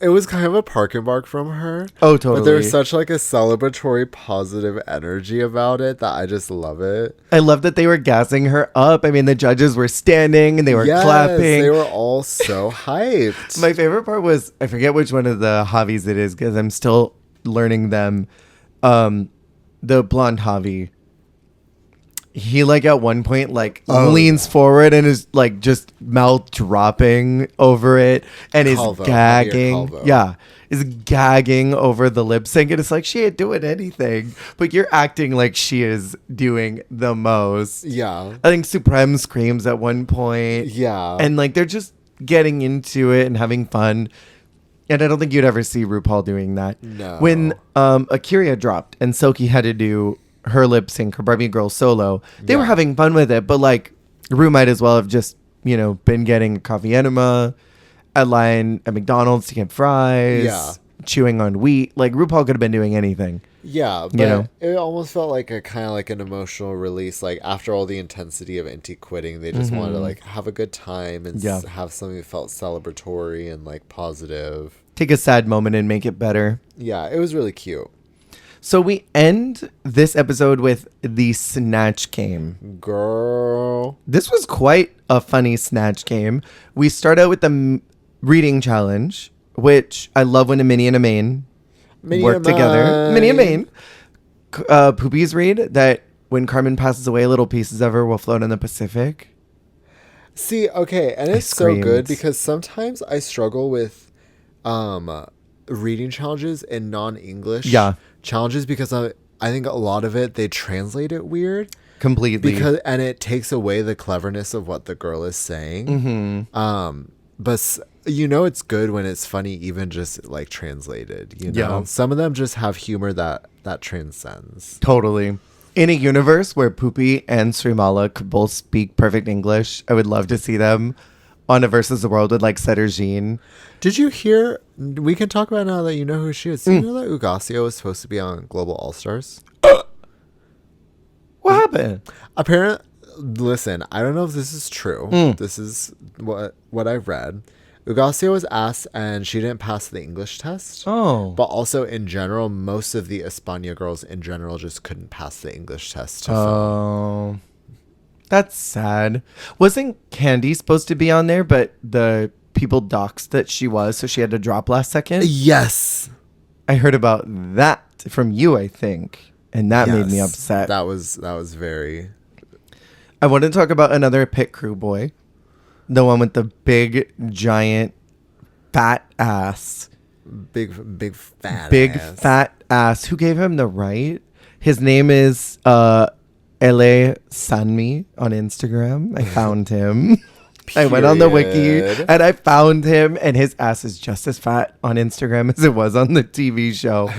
it was kind of a park and bark from her. Oh, totally. But there's such like a celebratory positive energy about it that I just love it. I love that they were gassing her up. I mean, the judges were standing and they were clapping. They were all so hyped. My favorite part was, I forget which one of the Javis it is because I'm still learning them. The blonde Javi. He like at one point like leans forward and is like just mouth dropping over it and is gagging. Yeah. Is gagging over the lip sync. And it's like she ain't doing anything. But you're acting like she is doing the most. Yeah. I think Supremme screams at one point. Yeah. And like they're just getting into it and having fun. And I don't think you'd ever see RuPaul doing that. No. When Akira dropped and Soki had to do her lip sync, her Barbie Girl solo, they were having fun with it, but like Ru might as well have just, you know, been getting a coffee enema, a line at McDonald's to get fries, chewing on wheat. Like RuPaul could have been doing anything. Yeah, but it almost felt like a kind of like an emotional release. Like after all the intensity of Inti quitting, they just wanted to like have a good time and have something that felt celebratory and like positive. Take a sad moment and make it better. Yeah, it was really cute. So we end this episode with the Snatch Game. Girl. This was quite a funny Snatch Game. We start out with the reading challenge, which I love when a Minnie and a Main work together. Minnie and Main. Poopy's read that when Carmen passes away, little pieces of her will float in the Pacific. See, okay, and it's so good because sometimes I struggle with reading challenges in non-English challenges because I think a lot of it they translate it weird completely and it takes away the cleverness of what the girl is saying. But you know it's good when it's funny even just like translated, you know. Some of them just have humor that transcends. Totally. In a universe where Poopy and Srimala could both speak perfect English, I would love to see them on a Versus the World with like Setter Jean. Did you hear? We can talk about now that you know who she is. Did you know that Ugasio was supposed to be on Global All Stars? What happened? Apparently, listen, I don't know if this is true. This is what I've read. Ugasio was asked and she didn't pass the English test. Oh. But also in general, most of the España girls in general just couldn't pass the English test to film. That's sad. Wasn't Candy supposed to be on there, but the people doxed that she was, so she had to drop last second? Yes. I heard about that from you, I think. And that made me upset. That was very... I want to talk about another pit crew boy. The one with the big, giant, fat ass. Big fat ass. Who gave him the right? His name is Ele Sanmi on Instagram. I found him. I went on the wiki and I found him, and his ass is just as fat on Instagram as it was on the TV show.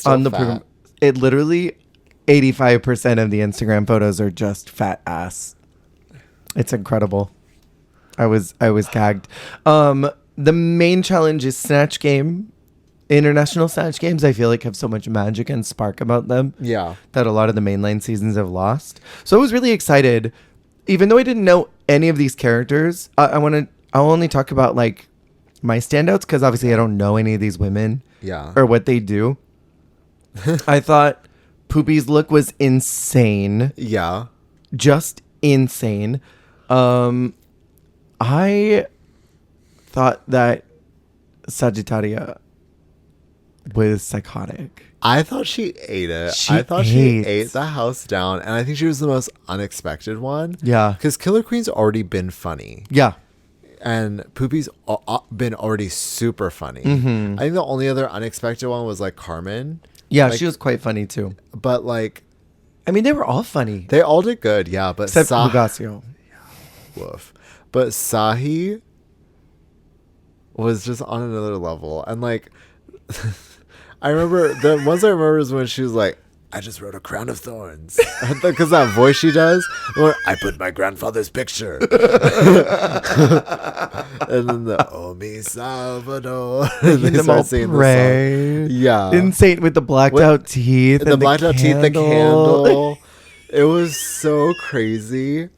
On the fat. It literally 85% of the Instagram photos are just fat ass. It's incredible. I was gagged. The main challenge is Snatch Game. International Snatch Games, I feel like, have so much magic and spark about them. Yeah. That a lot of the mainline seasons have lost. So I was really excited. Even though I didn't know any of these characters, I'll only talk about like my standouts because obviously I don't know any of these women. Yeah. Or what they do. I thought Poopy's look was insane. Yeah. Just insane. I thought that Sagittaria was psychotic. I thought she ate it. I thought she ate the house down, and I think she was the most unexpected one. Yeah. Because Killer Queen's already been funny. Yeah. And Poopy's been already super funny. I think the only other unexpected one was like Carmen. Yeah, like, she was quite funny too. But like... I mean, they were all funny. They all did good, yeah. But except Ugasio. Woof. But Sahi was just on another level. And like... I remember... the ones I remember is when she was like, I just wrote a crown of thorns. Because that voice she does, or I put my grandfather's picture. And then the "Oh mi Salvador." And they start singing the song. Yeah. Insane with the blacked out teeth. The blacked out teeth, the candle. It was so crazy.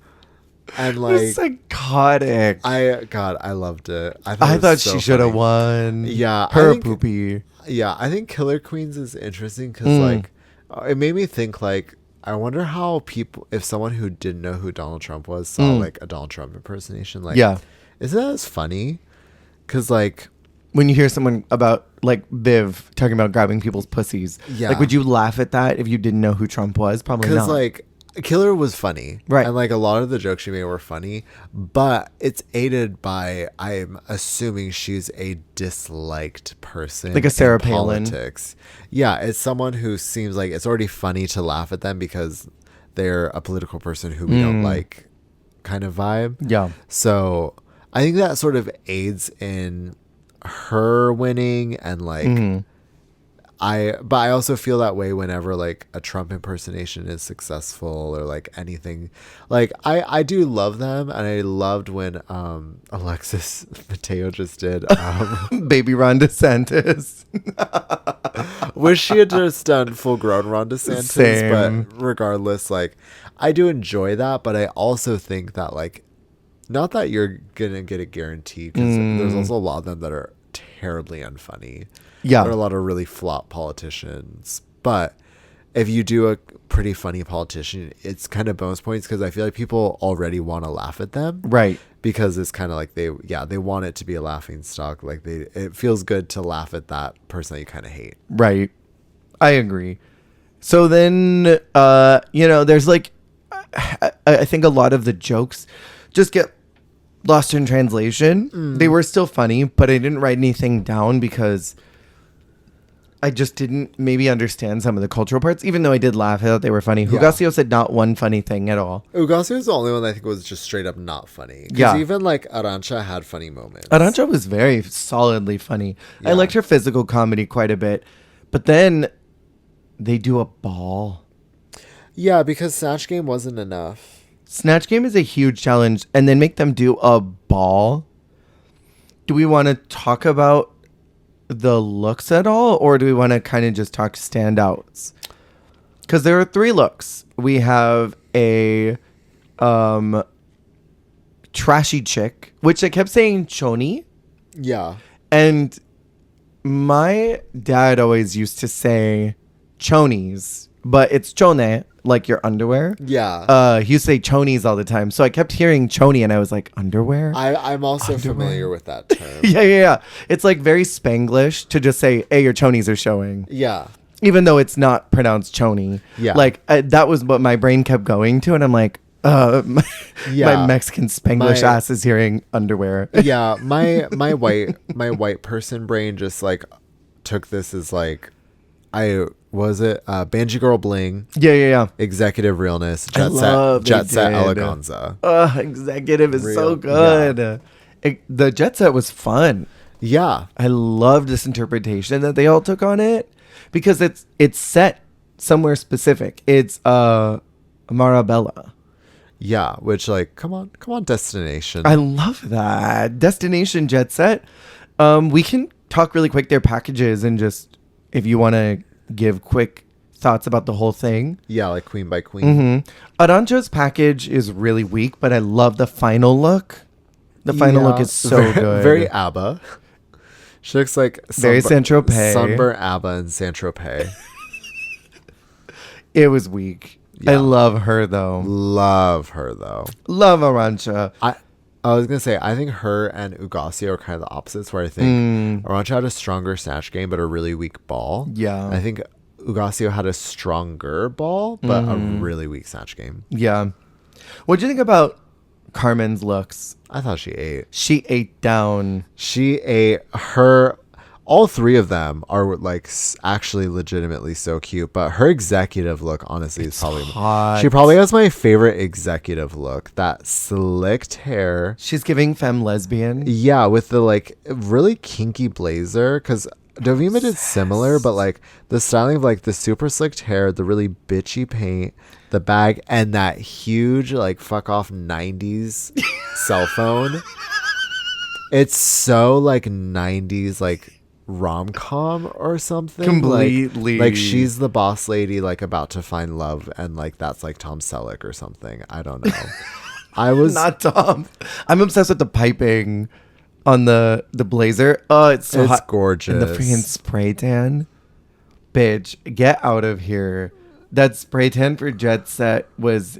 And like psychotic. I loved it. I thought she should have won. Yeah. Her poopy. Yeah, I think Killer Queens is interesting because like it made me think like I wonder how people, if someone who didn't know who Donald Trump was saw like a Donald Trump impersonation, like isn't that as funny? Because like when you hear someone about like Viv talking about grabbing people's pussies, like would you laugh at that if you didn't know who Trump was? Probably not. Because like Killer was funny, right? And like a lot of the jokes she made were funny, but it's aided by, I'm assuming she's a disliked person, like a Sarah Palin. Palin. Yeah, it's someone who seems like it's already funny to laugh at them because they're a political person who we don't like, kind of vibe. Yeah. So I think that sort of aids in her winning, and like. But I also feel that way whenever like a Trump impersonation is successful or like anything. Like I do love them, and I loved when Alexis Mateo just did Baby Ron DeSantis. Wish she had just done full grown Ron DeSantis. Same. But regardless, like I do enjoy that, but I also think that like not that you're gonna get a guarantee, because there's also a lot of them that are terribly unfunny. Yeah. There are a lot of really flop politicians. But if you do a pretty funny politician, it's kind of bonus points, because I feel like people already want to laugh at them. Right. Because it's kind of like they want it to be a laughing stock. Like it feels good to laugh at that person that you kind of hate. Right. I agree. So then, there's like, I think a lot of the jokes just get lost in translation. They were still funny, but I didn't write anything down because I just didn't maybe understand some of the cultural parts, even though I did laugh. I thought they were funny. Yeah. Hugasio said not one funny thing at all. Hugasio is the only one that I think was just straight up not funny. Because even like Arantxa had funny moments. Arantxa was very solidly funny. Yeah. I liked her physical comedy quite a bit. But then they do a ball. Yeah, because Snatch Game wasn't enough. Snatch Game is a huge challenge. And then make them do a ball. Do we want to talk about the looks at all, or do we want to kind of just talk standouts? Because there are 3 looks. We have a trashy chick, which I kept saying choni. Yeah. And my dad always used to say chonies, but it's chone, like your underwear. Yeah. He used to say chonies all the time. So I kept hearing choni, and I was like, underwear? I'm also familiar with that term. Yeah. It's like very Spanglish to just say, hey, your chonies are showing. Yeah. Even though it's not pronounced choni. Yeah. Like, that was what my brain kept going to. And I'm like, my Mexican Spanglish ass is hearing underwear. Yeah. My white person brain just like took this as like, Banji Girl Bling? Yeah. Executive Realness. Jet Set Eleganza. Executive is so good. Yeah. The Jet Set was fun. Yeah. I love this interpretation that they all took on it, because it's set somewhere specific. It's Marabella. Yeah, which like come on Destination. I love that. Destination Jet Set. We can talk really quick their packages, and just if you want to give quick thoughts about the whole thing. Yeah, like queen by queen. Arantxa's package is really weak, but I love the final look. The final look is so good. Very ABBA. She looks like very Saint-Tropez. Sunburn ABBA and Saint-Tropez. It was weak. Yeah. I love her though. Love Arantxa. I was gonna say, I think her and Hugasio are kind of the opposites, where I think Arantxa had a stronger Snatch Game but a really weak ball. Yeah. I think Hugasio had a stronger ball but a really weak Snatch Game. Yeah. What do you think about Carmen's looks? I thought she ate. She ate down. She ate her. All 3 of them are like actually legitimately so cute, but her executive look honestly is probably hot. She probably has my favorite executive look. That slicked hair. She's giving femme lesbian. Yeah, with the like really kinky blazer, because Dovima did similar, but like the styling of like the super slicked hair, the really bitchy paint, the bag, and that huge like fuck off 90s cell phone. It's so like 90s like rom-com or something. Completely. Like she's the boss lady like about to find love, and like that's like Tom Selleck or something. I don't know. I was not Tom. I'm obsessed with the piping on the blazer. Oh, it's so hot. Gorgeous. And the freaking spray tan. Bitch, get out of here. That spray tan for Jet Set was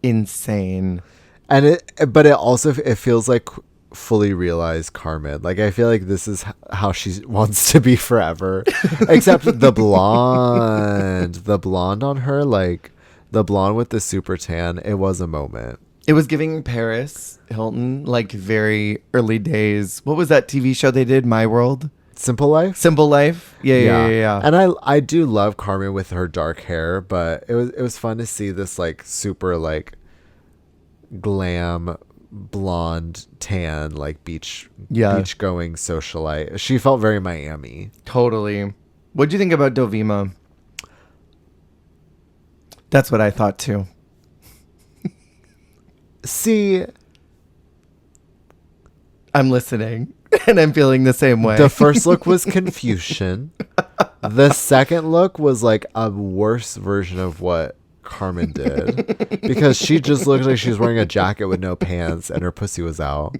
insane. And but it also, it feels like fully realized Carmen. Like I feel like this is how she wants to be forever. Except the blonde on her, like the blonde with the super tan, it was a moment. It was giving Paris Hilton, like very early days. What was that TV show they did? My World? Simple Life? Simple Life? Yeah. And I do love Carmen with her dark hair, but it was fun to see this like super like glam blonde tan like beach going socialite. She felt very Miami. Totally. What do you think about Dovima? That's what I thought too. See, I'm listening and I'm feeling the same way. The first look was confusion. The second look was like a worse version of what Carmen did, because she just looked like she was wearing a jacket with no pants and her pussy was out.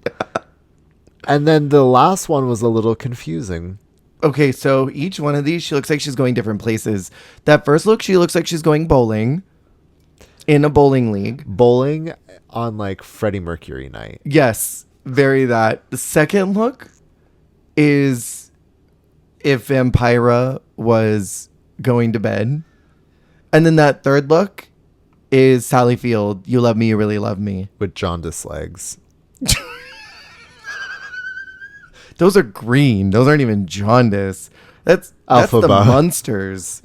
And then the last one was a little confusing. Okay, so each one of these, she looks like she's going different places. That first look, she looks like she's going bowling. In a bowling league. Bowling on like Freddie Mercury night. Yes, very that. The second look is if Vampira was going to bed. And then that third look is Sally Field, You Love Me, You Really Love Me. With jaundice legs. Those are green. Those aren't even jaundice. That's the monsters.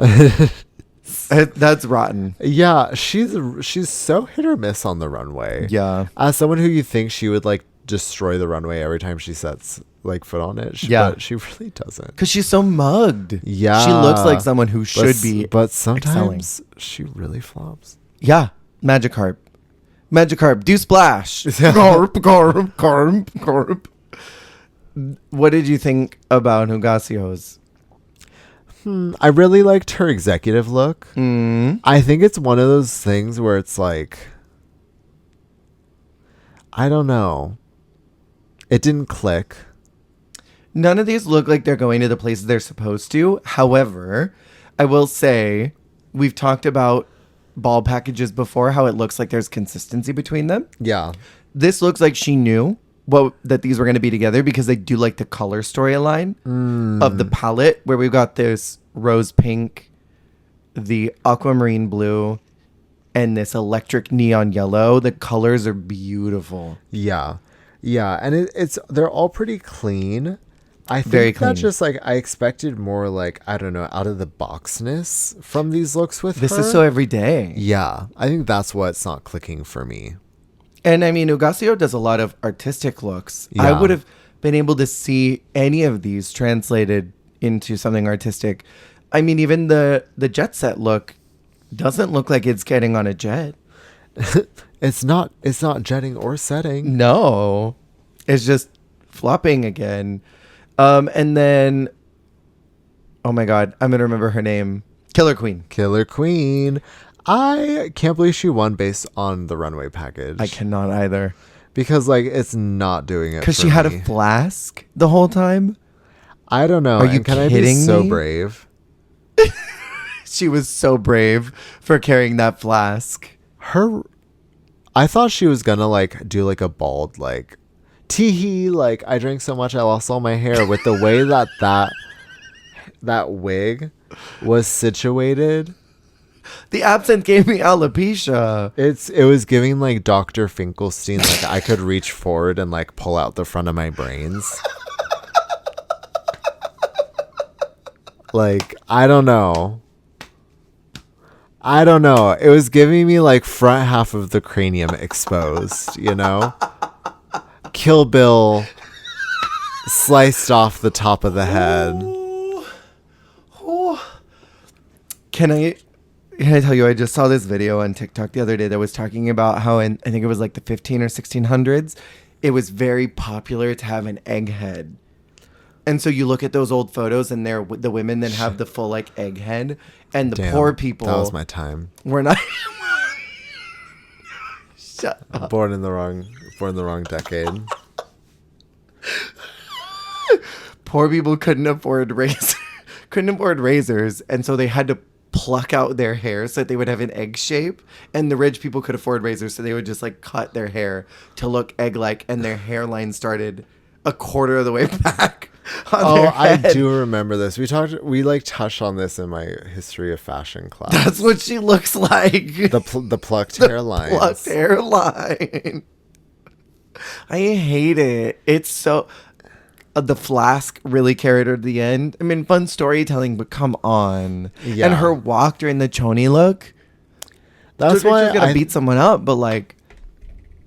That's rotten. Yeah, she's so hit or miss on the runway. Yeah. As someone who you think she would like destroy the runway every time she sets like foot on it, but she really doesn't. Because she's so mugged. Yeah. She looks like someone who should be. But sometimes she really flops. Yeah. Magikarp, do splash. Garp. What did you think about Hugasio's? I really liked her executive look. I think it's one of those things where it's like, I don't know. It didn't click. None of these look like they're going to the places they're supposed to. However, I will say we've talked about ball packages before, how it looks like there's consistency between them. Yeah. This looks like she knew that these were going to be together, because they do like the color storyline of the palette, where we've got this rose pink, the aquamarine blue, and this electric neon yellow. The colors are beautiful. Yeah. And they're all pretty clean. I think Very clean. that's just like, I expected more like, I don't know, out of the boxness from these looks with her. This is so everyday. Yeah. I think that's what's not clicking for me. And I mean, Hugasio does a lot of artistic looks. Yeah. I would have been able to see any of these translated into something artistic. I mean, even the jet set look doesn't look like it's getting on a jet. It's not jetting or setting. No, it's just flopping again. And then, oh my God, I'm going to remember her name. Killer Queen. I can't believe she won based on the runway package. I cannot either. Because like it's not doing it. Because she had a flask the whole time. I don't know. Are you kidding me? I be so brave? She was so brave for carrying that flask. I thought she was gonna like do like a bald like teehee, like I drank so much I lost all my hair, with the way that wig was situated. The absinthe gave me alopecia. It was giving like Dr. Finkelstein, like I could reach forward and like pull out the front of my brains. Like, I don't know. It was giving me like front half of the cranium exposed, you know? Kill Bill sliced off the top of the head. Can I tell you, I just saw this video on TikTok the other day that was talking about how in, I think it was like the 15 or 1600s, it was very popular to have an egg head. And so you look at those old photos and they're the women that have the full like egg head, and the poor people. That was my time. We're not. Shut up. Born in the wrong decade. Poor people couldn't afford razors, and so they had to pluck out their hair so that they would have an egg shape, and the rich people could afford razors, so they would just like cut their hair to look egg-like, and their hairline started a quarter of the way back on their head. I do remember this. We like touched on this in my history of fashion class. That's what she looks like. The plucked hairline. Plucked hairline. I hate it. It's so the flask really carried her to the end. I mean, fun storytelling, but come on. Yeah. And her walk during the choni look. That's why she's gonna beat someone up, but like,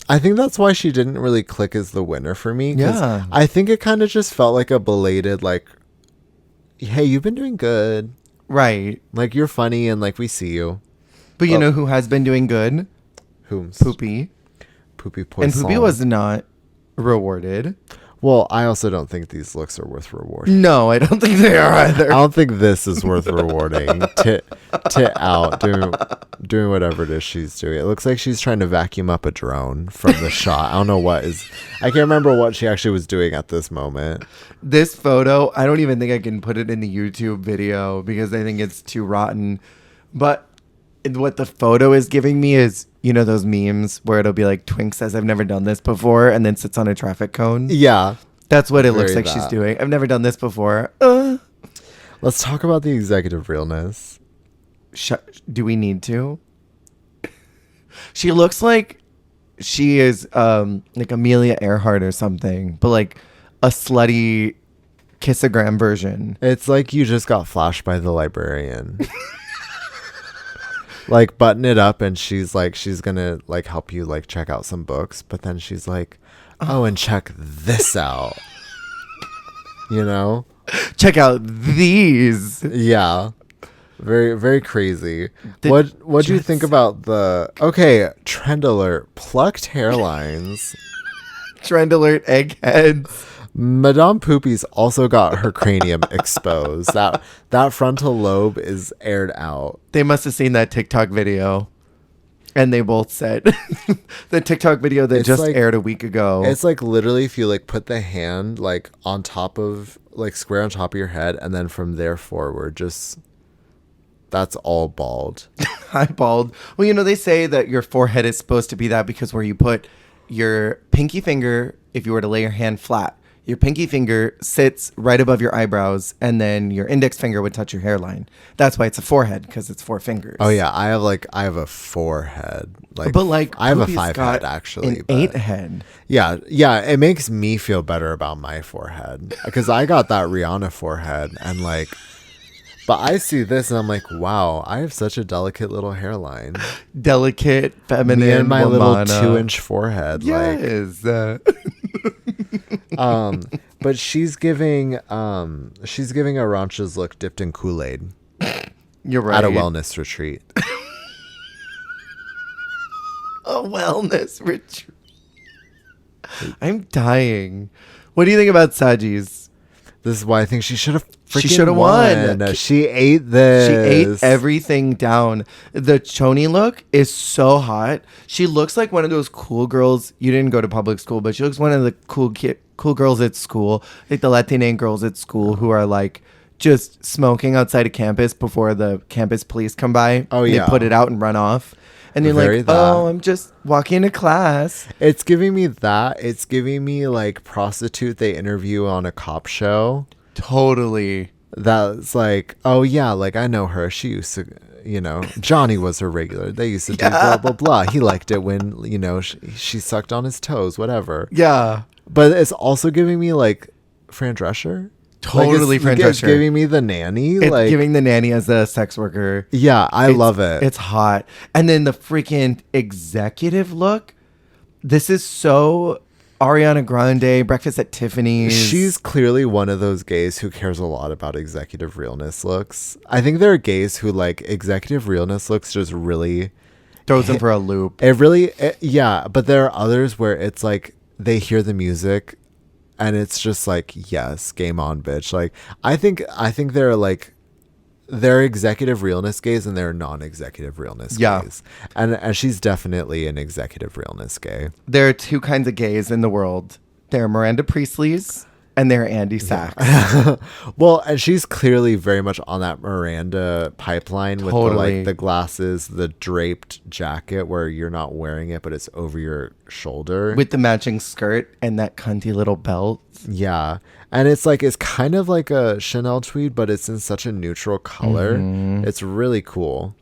I think that's why she didn't really click as the winner for me. Yeah. I think it kind of just felt like a belated, like, hey, you've been doing good. Right. Like, you're funny and, like, we see you. But you know who has been doing good? Whom? Poopy. Poopy Poisson. And Poopy was not rewarded. Well, I also don't think these looks are worth rewarding. No, I don't think they are either. I don't think this is worth rewarding. Tit out, doing whatever it is she's doing. It looks like she's trying to vacuum up a drone from the shot. I don't know I can't remember what she actually was doing at this moment. This photo, I don't even think I can put it in the YouTube video because I think it's too rotten. But what the photo is giving me is, you know, those memes where it'll be like Twink says, I've never done this before, and then sits on a traffic cone. Yeah. That's what it looks like she's doing. I've never done this before. Let's talk about the executive realness. Do we need to? She looks like she is like Amelia Earhart or something, but like a slutty kissogram version. It's like you just got flashed by the librarian. Like, button it up, and she's gonna like help you like check out some books, but then she's like, oh, and check this out. You know? Check out these. Yeah. Very, very crazy. What do you think about trend alert, plucked hairlines. Trend alert, eggheads. Madame Poopy's also got her cranium exposed. That frontal lobe is aired out. They must have seen that TikTok video, and they both said the TikTok video that just aired a week ago. It's like literally if you like put the hand like on top of like square on top of your head, and then from there forward, just that's all bald. Hi, bald. Well, you know, they say that your forehead is supposed to be that because where you put your pinky finger, if you were to lay your hand flat, your pinky finger sits right above your eyebrows, and then your index finger would touch your hairline. That's why it's a forehead, because it's 4 fingers. Oh yeah, I have a forehead. Like, but like I have a Poopy's 5 head actually. An 8 head. Yeah. It makes me feel better about my forehead because I got that Rihanna forehead, and like, but I see this and I'm like, wow, I have such a delicate little hairline. Delicate, feminine. Me and my little Womana. 2-inch forehead. Yes. But she's giving a Rancha's look dipped in Kool-Aid. You're right. At a wellness retreat. A wellness retreat. I'm dying. What do you think about Saji's? This is why I think she should have won. She ate this. She ate everything down. The choni look is so hot. She looks like one of those cool girls. You didn't go to public school, but she looks one of the cool girls at school, like the Latina girls at school who are like just smoking outside of campus before the campus police come by. Oh yeah, they put it out and run off. And you're like, oh, I'm just walking to class. It's giving me that. It's giving me like prostitute they interview on a cop show. Totally. That's like, oh yeah, like I know her. She used to, you know, Johnny was her regular. They used to do blah, blah, blah. He liked it when, you know, she sucked on his toes, whatever. Yeah. But it's also giving me like Fran Drescher. Totally, Fran Drescher. It's giving me the nanny. It's like giving the nanny as a sex worker. Yeah, I love it. It's hot. And then the freaking executive look. This is so Ariana Grande, Breakfast at Tiffany's. She's clearly one of those gays who cares a lot about executive realness looks. I think there are gays who like executive realness looks just really throws them for a loop. Yeah, but there are others where it's like they hear the music and it's just like, yes, game on, bitch. Like I think there are like there are executive realness gays and there are non-executive realness gays. And she's definitely an executive realness gay. There are two kinds of gays in the world. There are Miranda Priestley's and there are Andy Sachs. Yeah. Well, and she's clearly very much on that Miranda pipeline with the glasses, the draped jacket where you're not wearing it, but it's over your shoulder. With the matching skirt and that cunty little belt. Yeah. And it's kind of like a Chanel tweed, but it's in such a neutral color. Mm-hmm. It's really cool.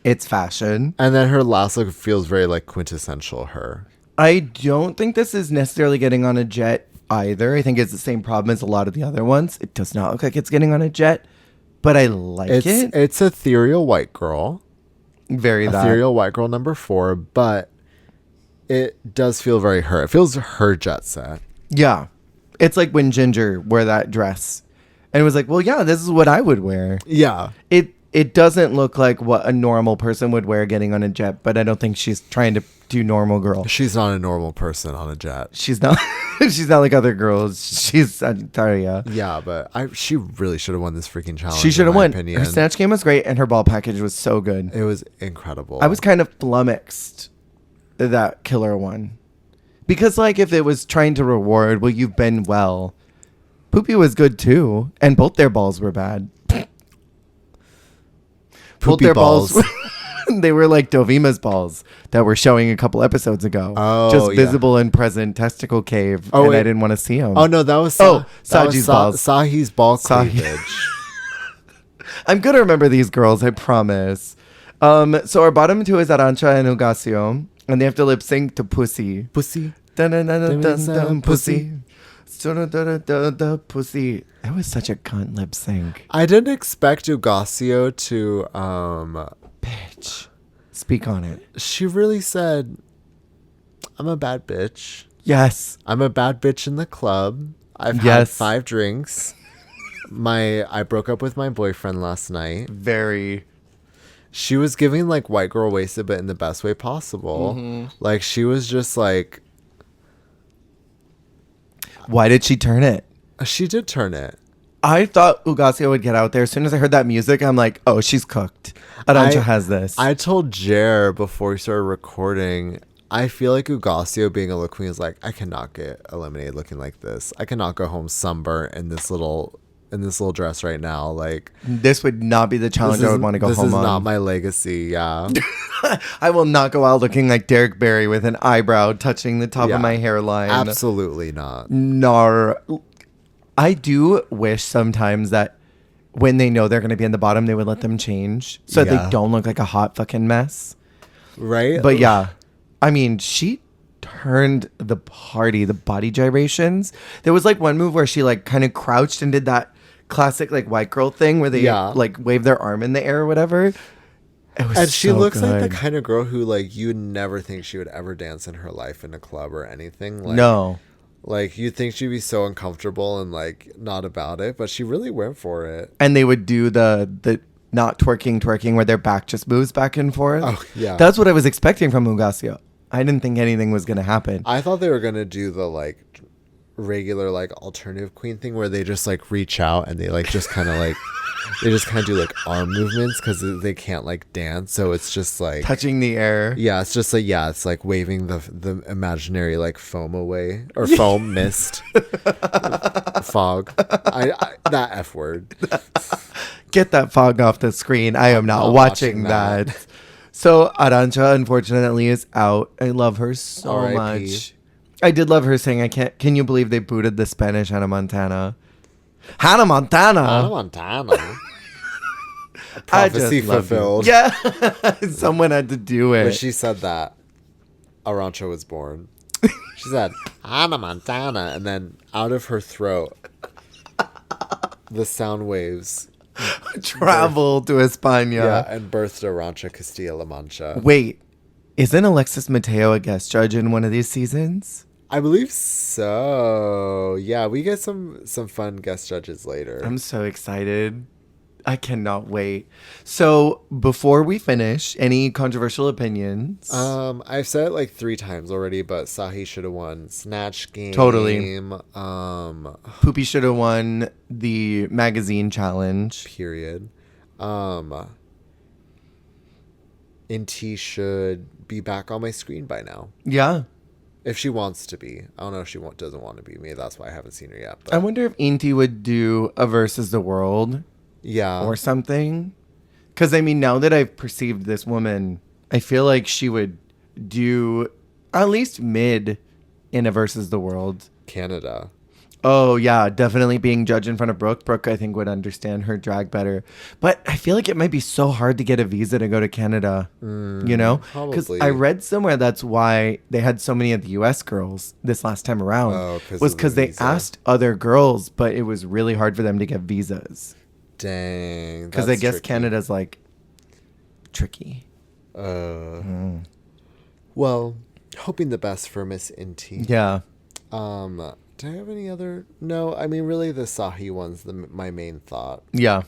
It's fashion. And then her last look feels very like quintessential her. I don't think this is necessarily getting on a jet either. I think it's the same problem as a lot of the other ones. It does not look like it's getting on a jet, but I like it. It's ethereal white girl. Very ethereal white girl number 4, but it does feel very her. It feels her jet set. Yeah. It's like when Ginger wore that dress and it was like, well, yeah, this is what I would wear. Yeah. It doesn't look like what a normal person would wear getting on a jet, but I don't think she's trying to do normal girl. She's not a normal person on a jet. She's not. She's not like other girls. She's Sagittaria. Yeah, but she really should have won this freaking challenge. She should have won. Opinion. Her Snatch Game was great, and her ball package was so good. It was incredible. I was kind of flummoxed that Killer won. Because, like, if it was trying to reward, well, you've been well. Poopy was good, too. And both their balls were bad. Both their balls. They were like Dovima's balls that were showing a couple episodes ago. Oh, just visible and present testicle cave. Oh, and I didn't want to see them. Oh, no, that was Saji's balls. Sahi's ball cleavage. I'm going to remember these girls, I promise. So our bottom two is Arantxa and Ugacio. And they have to lip sync to Pussy. Pussy. Pussy. Pussy. That was such a cunt lip sync. I didn't expect Ugacio to bitch. Speak on it. She really said, I'm a bad bitch. Yes. I'm a bad bitch in the club. I've had 5 drinks. I broke up with my boyfriend last night. Very. She was giving like white girl wasted, but in the best way possible. Mm-hmm. Like she was just like. Why did she turn it? She did turn it. I thought Ugacio would get out there. As soon as I heard that music, I'm like, oh, she's cooked. Arantxa has this. I told Jer before we started recording, I feel like Ugacio being a look queen is like, I cannot get eliminated looking like this. I cannot go home sunburnt in this little dress right now. Like this would not be the challenge I would want to go home on. This is not my legacy. Yeah. I will not go out looking like Derek Barry with an eyebrow touching the top of my hairline. Absolutely not. No. I do wish sometimes that when they know they're going to be in the bottom, they would let them change so they don't look like a hot fucking mess. Right? But yeah, I mean, she turned the party, the body gyrations. There was like one move where she like kind of crouched and did that classic like white girl thing where they like wave their arm in the air or whatever. It was and she so looks good. like the kind of girl who like you would never think she would ever dance in her life in a club or anything. Like, no. Like, you'd think she'd be so uncomfortable and, like, not about it, but she really went for it. And they would do the not twerking where their back just moves back and forth. Oh, yeah. That's what I was expecting from Ugacio. I didn't think anything was going to happen. I thought they were going to do the, like, regular, like, alternative queen thing where they just, like, reach out and they, like, just kind of, like... They just kind of do like arm movements because they can't like dance, so it's just like touching the air. Yeah, it's just like it's like waving the imaginary like foam away or foam mist, fog. That F word. Get that fog off the screen. I am not watching that. So Arantxa unfortunately is out. I love her so R.I.P. much. I did love her saying, Can you believe they booted the Spanish Hannah Montana? Hannah Montana. Prophecy fulfilled. Yeah. Someone had to do it. When she said that, Arantxa was born. She said, Hannah Montana. And then out of her throat, the sound waves traveled to España. Yeah, and birthed Arantxa Castilla-La Mancha. Wait, isn't Alexis Mateo a guest judge in one of these seasons? I believe so. Yeah, we get some fun guest judges later. I'm so excited. I cannot wait. So before we finish, any controversial opinions? I've said it like 3 times already, but Sahi should have won Snatch Game. Totally. Poopy should have won the magazine challenge. Period. Inti should be back on my screen by now. Yeah. If she wants to be. I don't know if she doesn't want to be. Maybe that's why I haven't seen her yet. But. I wonder if Inti would do a versus the world. Yeah. Or something. Because, I mean, now that I've perceived this woman, I feel like she would do at least mid in a versus the world. Canada. Oh, yeah. Definitely being judged in front of Brooke. Brooke, I think, would understand her drag better. But I feel like it might be so hard to get a visa to go to Canada. You know? Because I read somewhere that's why they had so many of the U.S. girls this last time around. Oh, was because they asked other girls, but it was really hard for them to get visas. Dang. Because I guess tricky. Canada's like tricky. Well, hoping the best for Miss Inti. Yeah. Do I have any other? No, I mean, really, the Sahi one's my main thought. Yeah.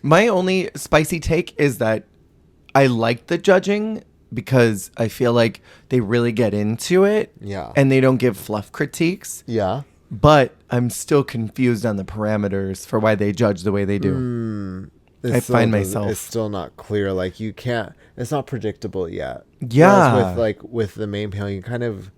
My only spicy take is that I like the judging because I feel like they really get into it. Yeah. And they don't give fluff critiques. Yeah. But I'm still confused on the parameters for why they judge the way they do. I find myself. It's still not clear. Like, you can't. It's not predictable yet. Yeah. Whereas with the main panel, you kind of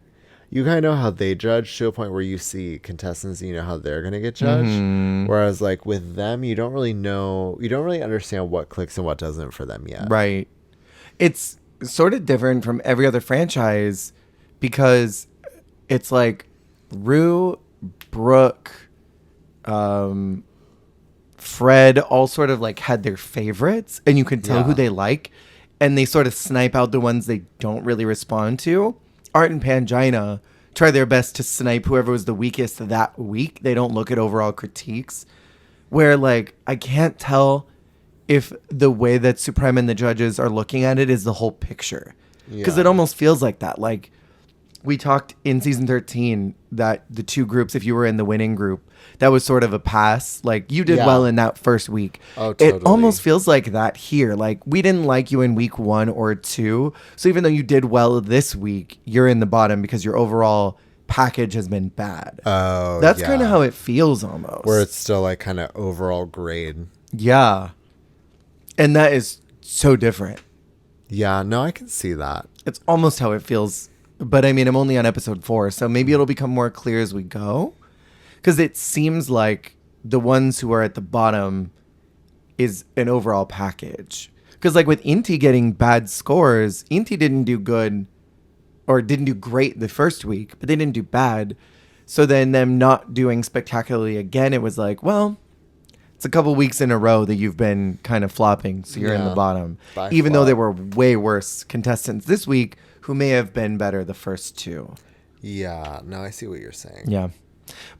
know how they judge to a point where you see contestants and you know how they're going to get judged. Mm-hmm. Whereas like with them, you don't really know. You don't really understand what clicks and what doesn't for them yet. Right. It's sort of different from every other franchise because it's like Rue, Brooke, Fred all sort of like had their favorites and you can tell who they like and they sort of snipe out the ones they don't really respond to. Art and Pangina try their best to snipe whoever was the weakest that week. They don't look at overall critiques where like I can't tell if the way that Supremme and the judges are looking at it is the whole picture because it almost feels like that. Like we talked in season 13 that the 2 groups, if you were in the winning group, that was sort of a pass. Like you did well in that first week. Oh, totally. It almost feels like that here. Like we didn't like you in week 1 or 2. So even though you did well this week, you're in the bottom because your overall package has been bad. Oh, that's kind of how it feels almost. Where it's still like kind of overall grade. Yeah. And that is so different. Yeah, no, I can see that. It's almost how it feels. But I mean, I'm only on episode 4, so maybe it'll become more clear as we go. Because it seems like the ones who are at the bottom is an overall package. Because like with Inti getting bad scores, Inti didn't do good or didn't do great the first week, but they didn't do bad. So then them not doing spectacularly again, it was like, well, it's a couple weeks in a row that you've been kind of flopping, so you're in the bottom. Even though there were way worse contestants this week who may have been better the first 2. Yeah, no, I see what you're saying. Yeah.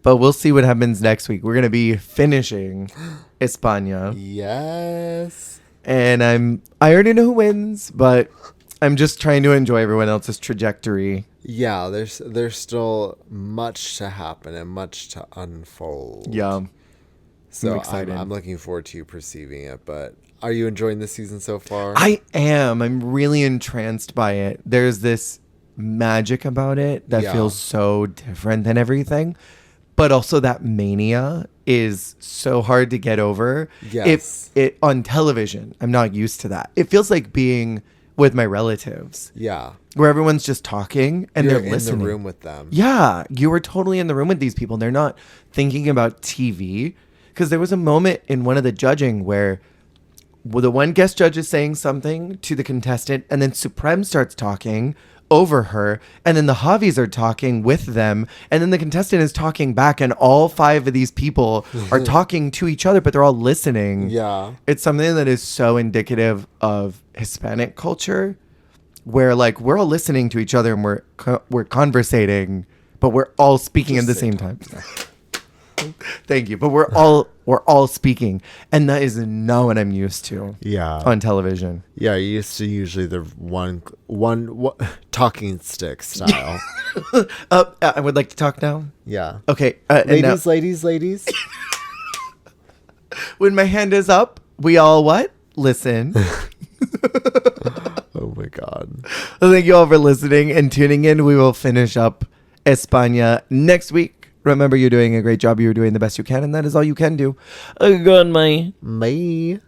But we'll see what happens next week. We're going to be finishing España. Yes. And I already know who wins, but I'm just trying to enjoy everyone else's trajectory. Yeah, there's still much to happen and much to unfold. Yeah. So I'm excited. I'm looking forward to you perceiving it, but are you enjoying this season so far? I am. I'm really entranced by it. There's this magic about it that feels so different than everything. But also that mania is so hard to get over. Yes. It on television, I'm not used to that. It feels like being with my relatives. Yeah. Where everyone's just talking and You're they're listening. in the room with them. Yeah. You were totally in the room with these people. They're not thinking about TV. Because there was a moment in one of the judging where the one guest judge is saying something to the contestant and then Supremme starts talking over her and then the Javis are talking with them and then the contestant is talking back and all 5 of these people are talking to each other but they're all listening. Yeah. It's something that is so indicative of Hispanic culture where like we're all listening to each other and we're conversating but we're all speaking at the same time. Thank you. But we're all speaking. And that is not what I'm used to. Yeah. On television. Yeah, you're used to usually the one talking stick style. I would like to talk now. Yeah. Okay. Ladies. When my hand is up, we all what? Listen. Oh my God. Thank you all for listening and tuning in. We will finish up España next week. Remember, you're doing a great job. You're doing the best you can, and that is all you can do. Goodbye. Bye.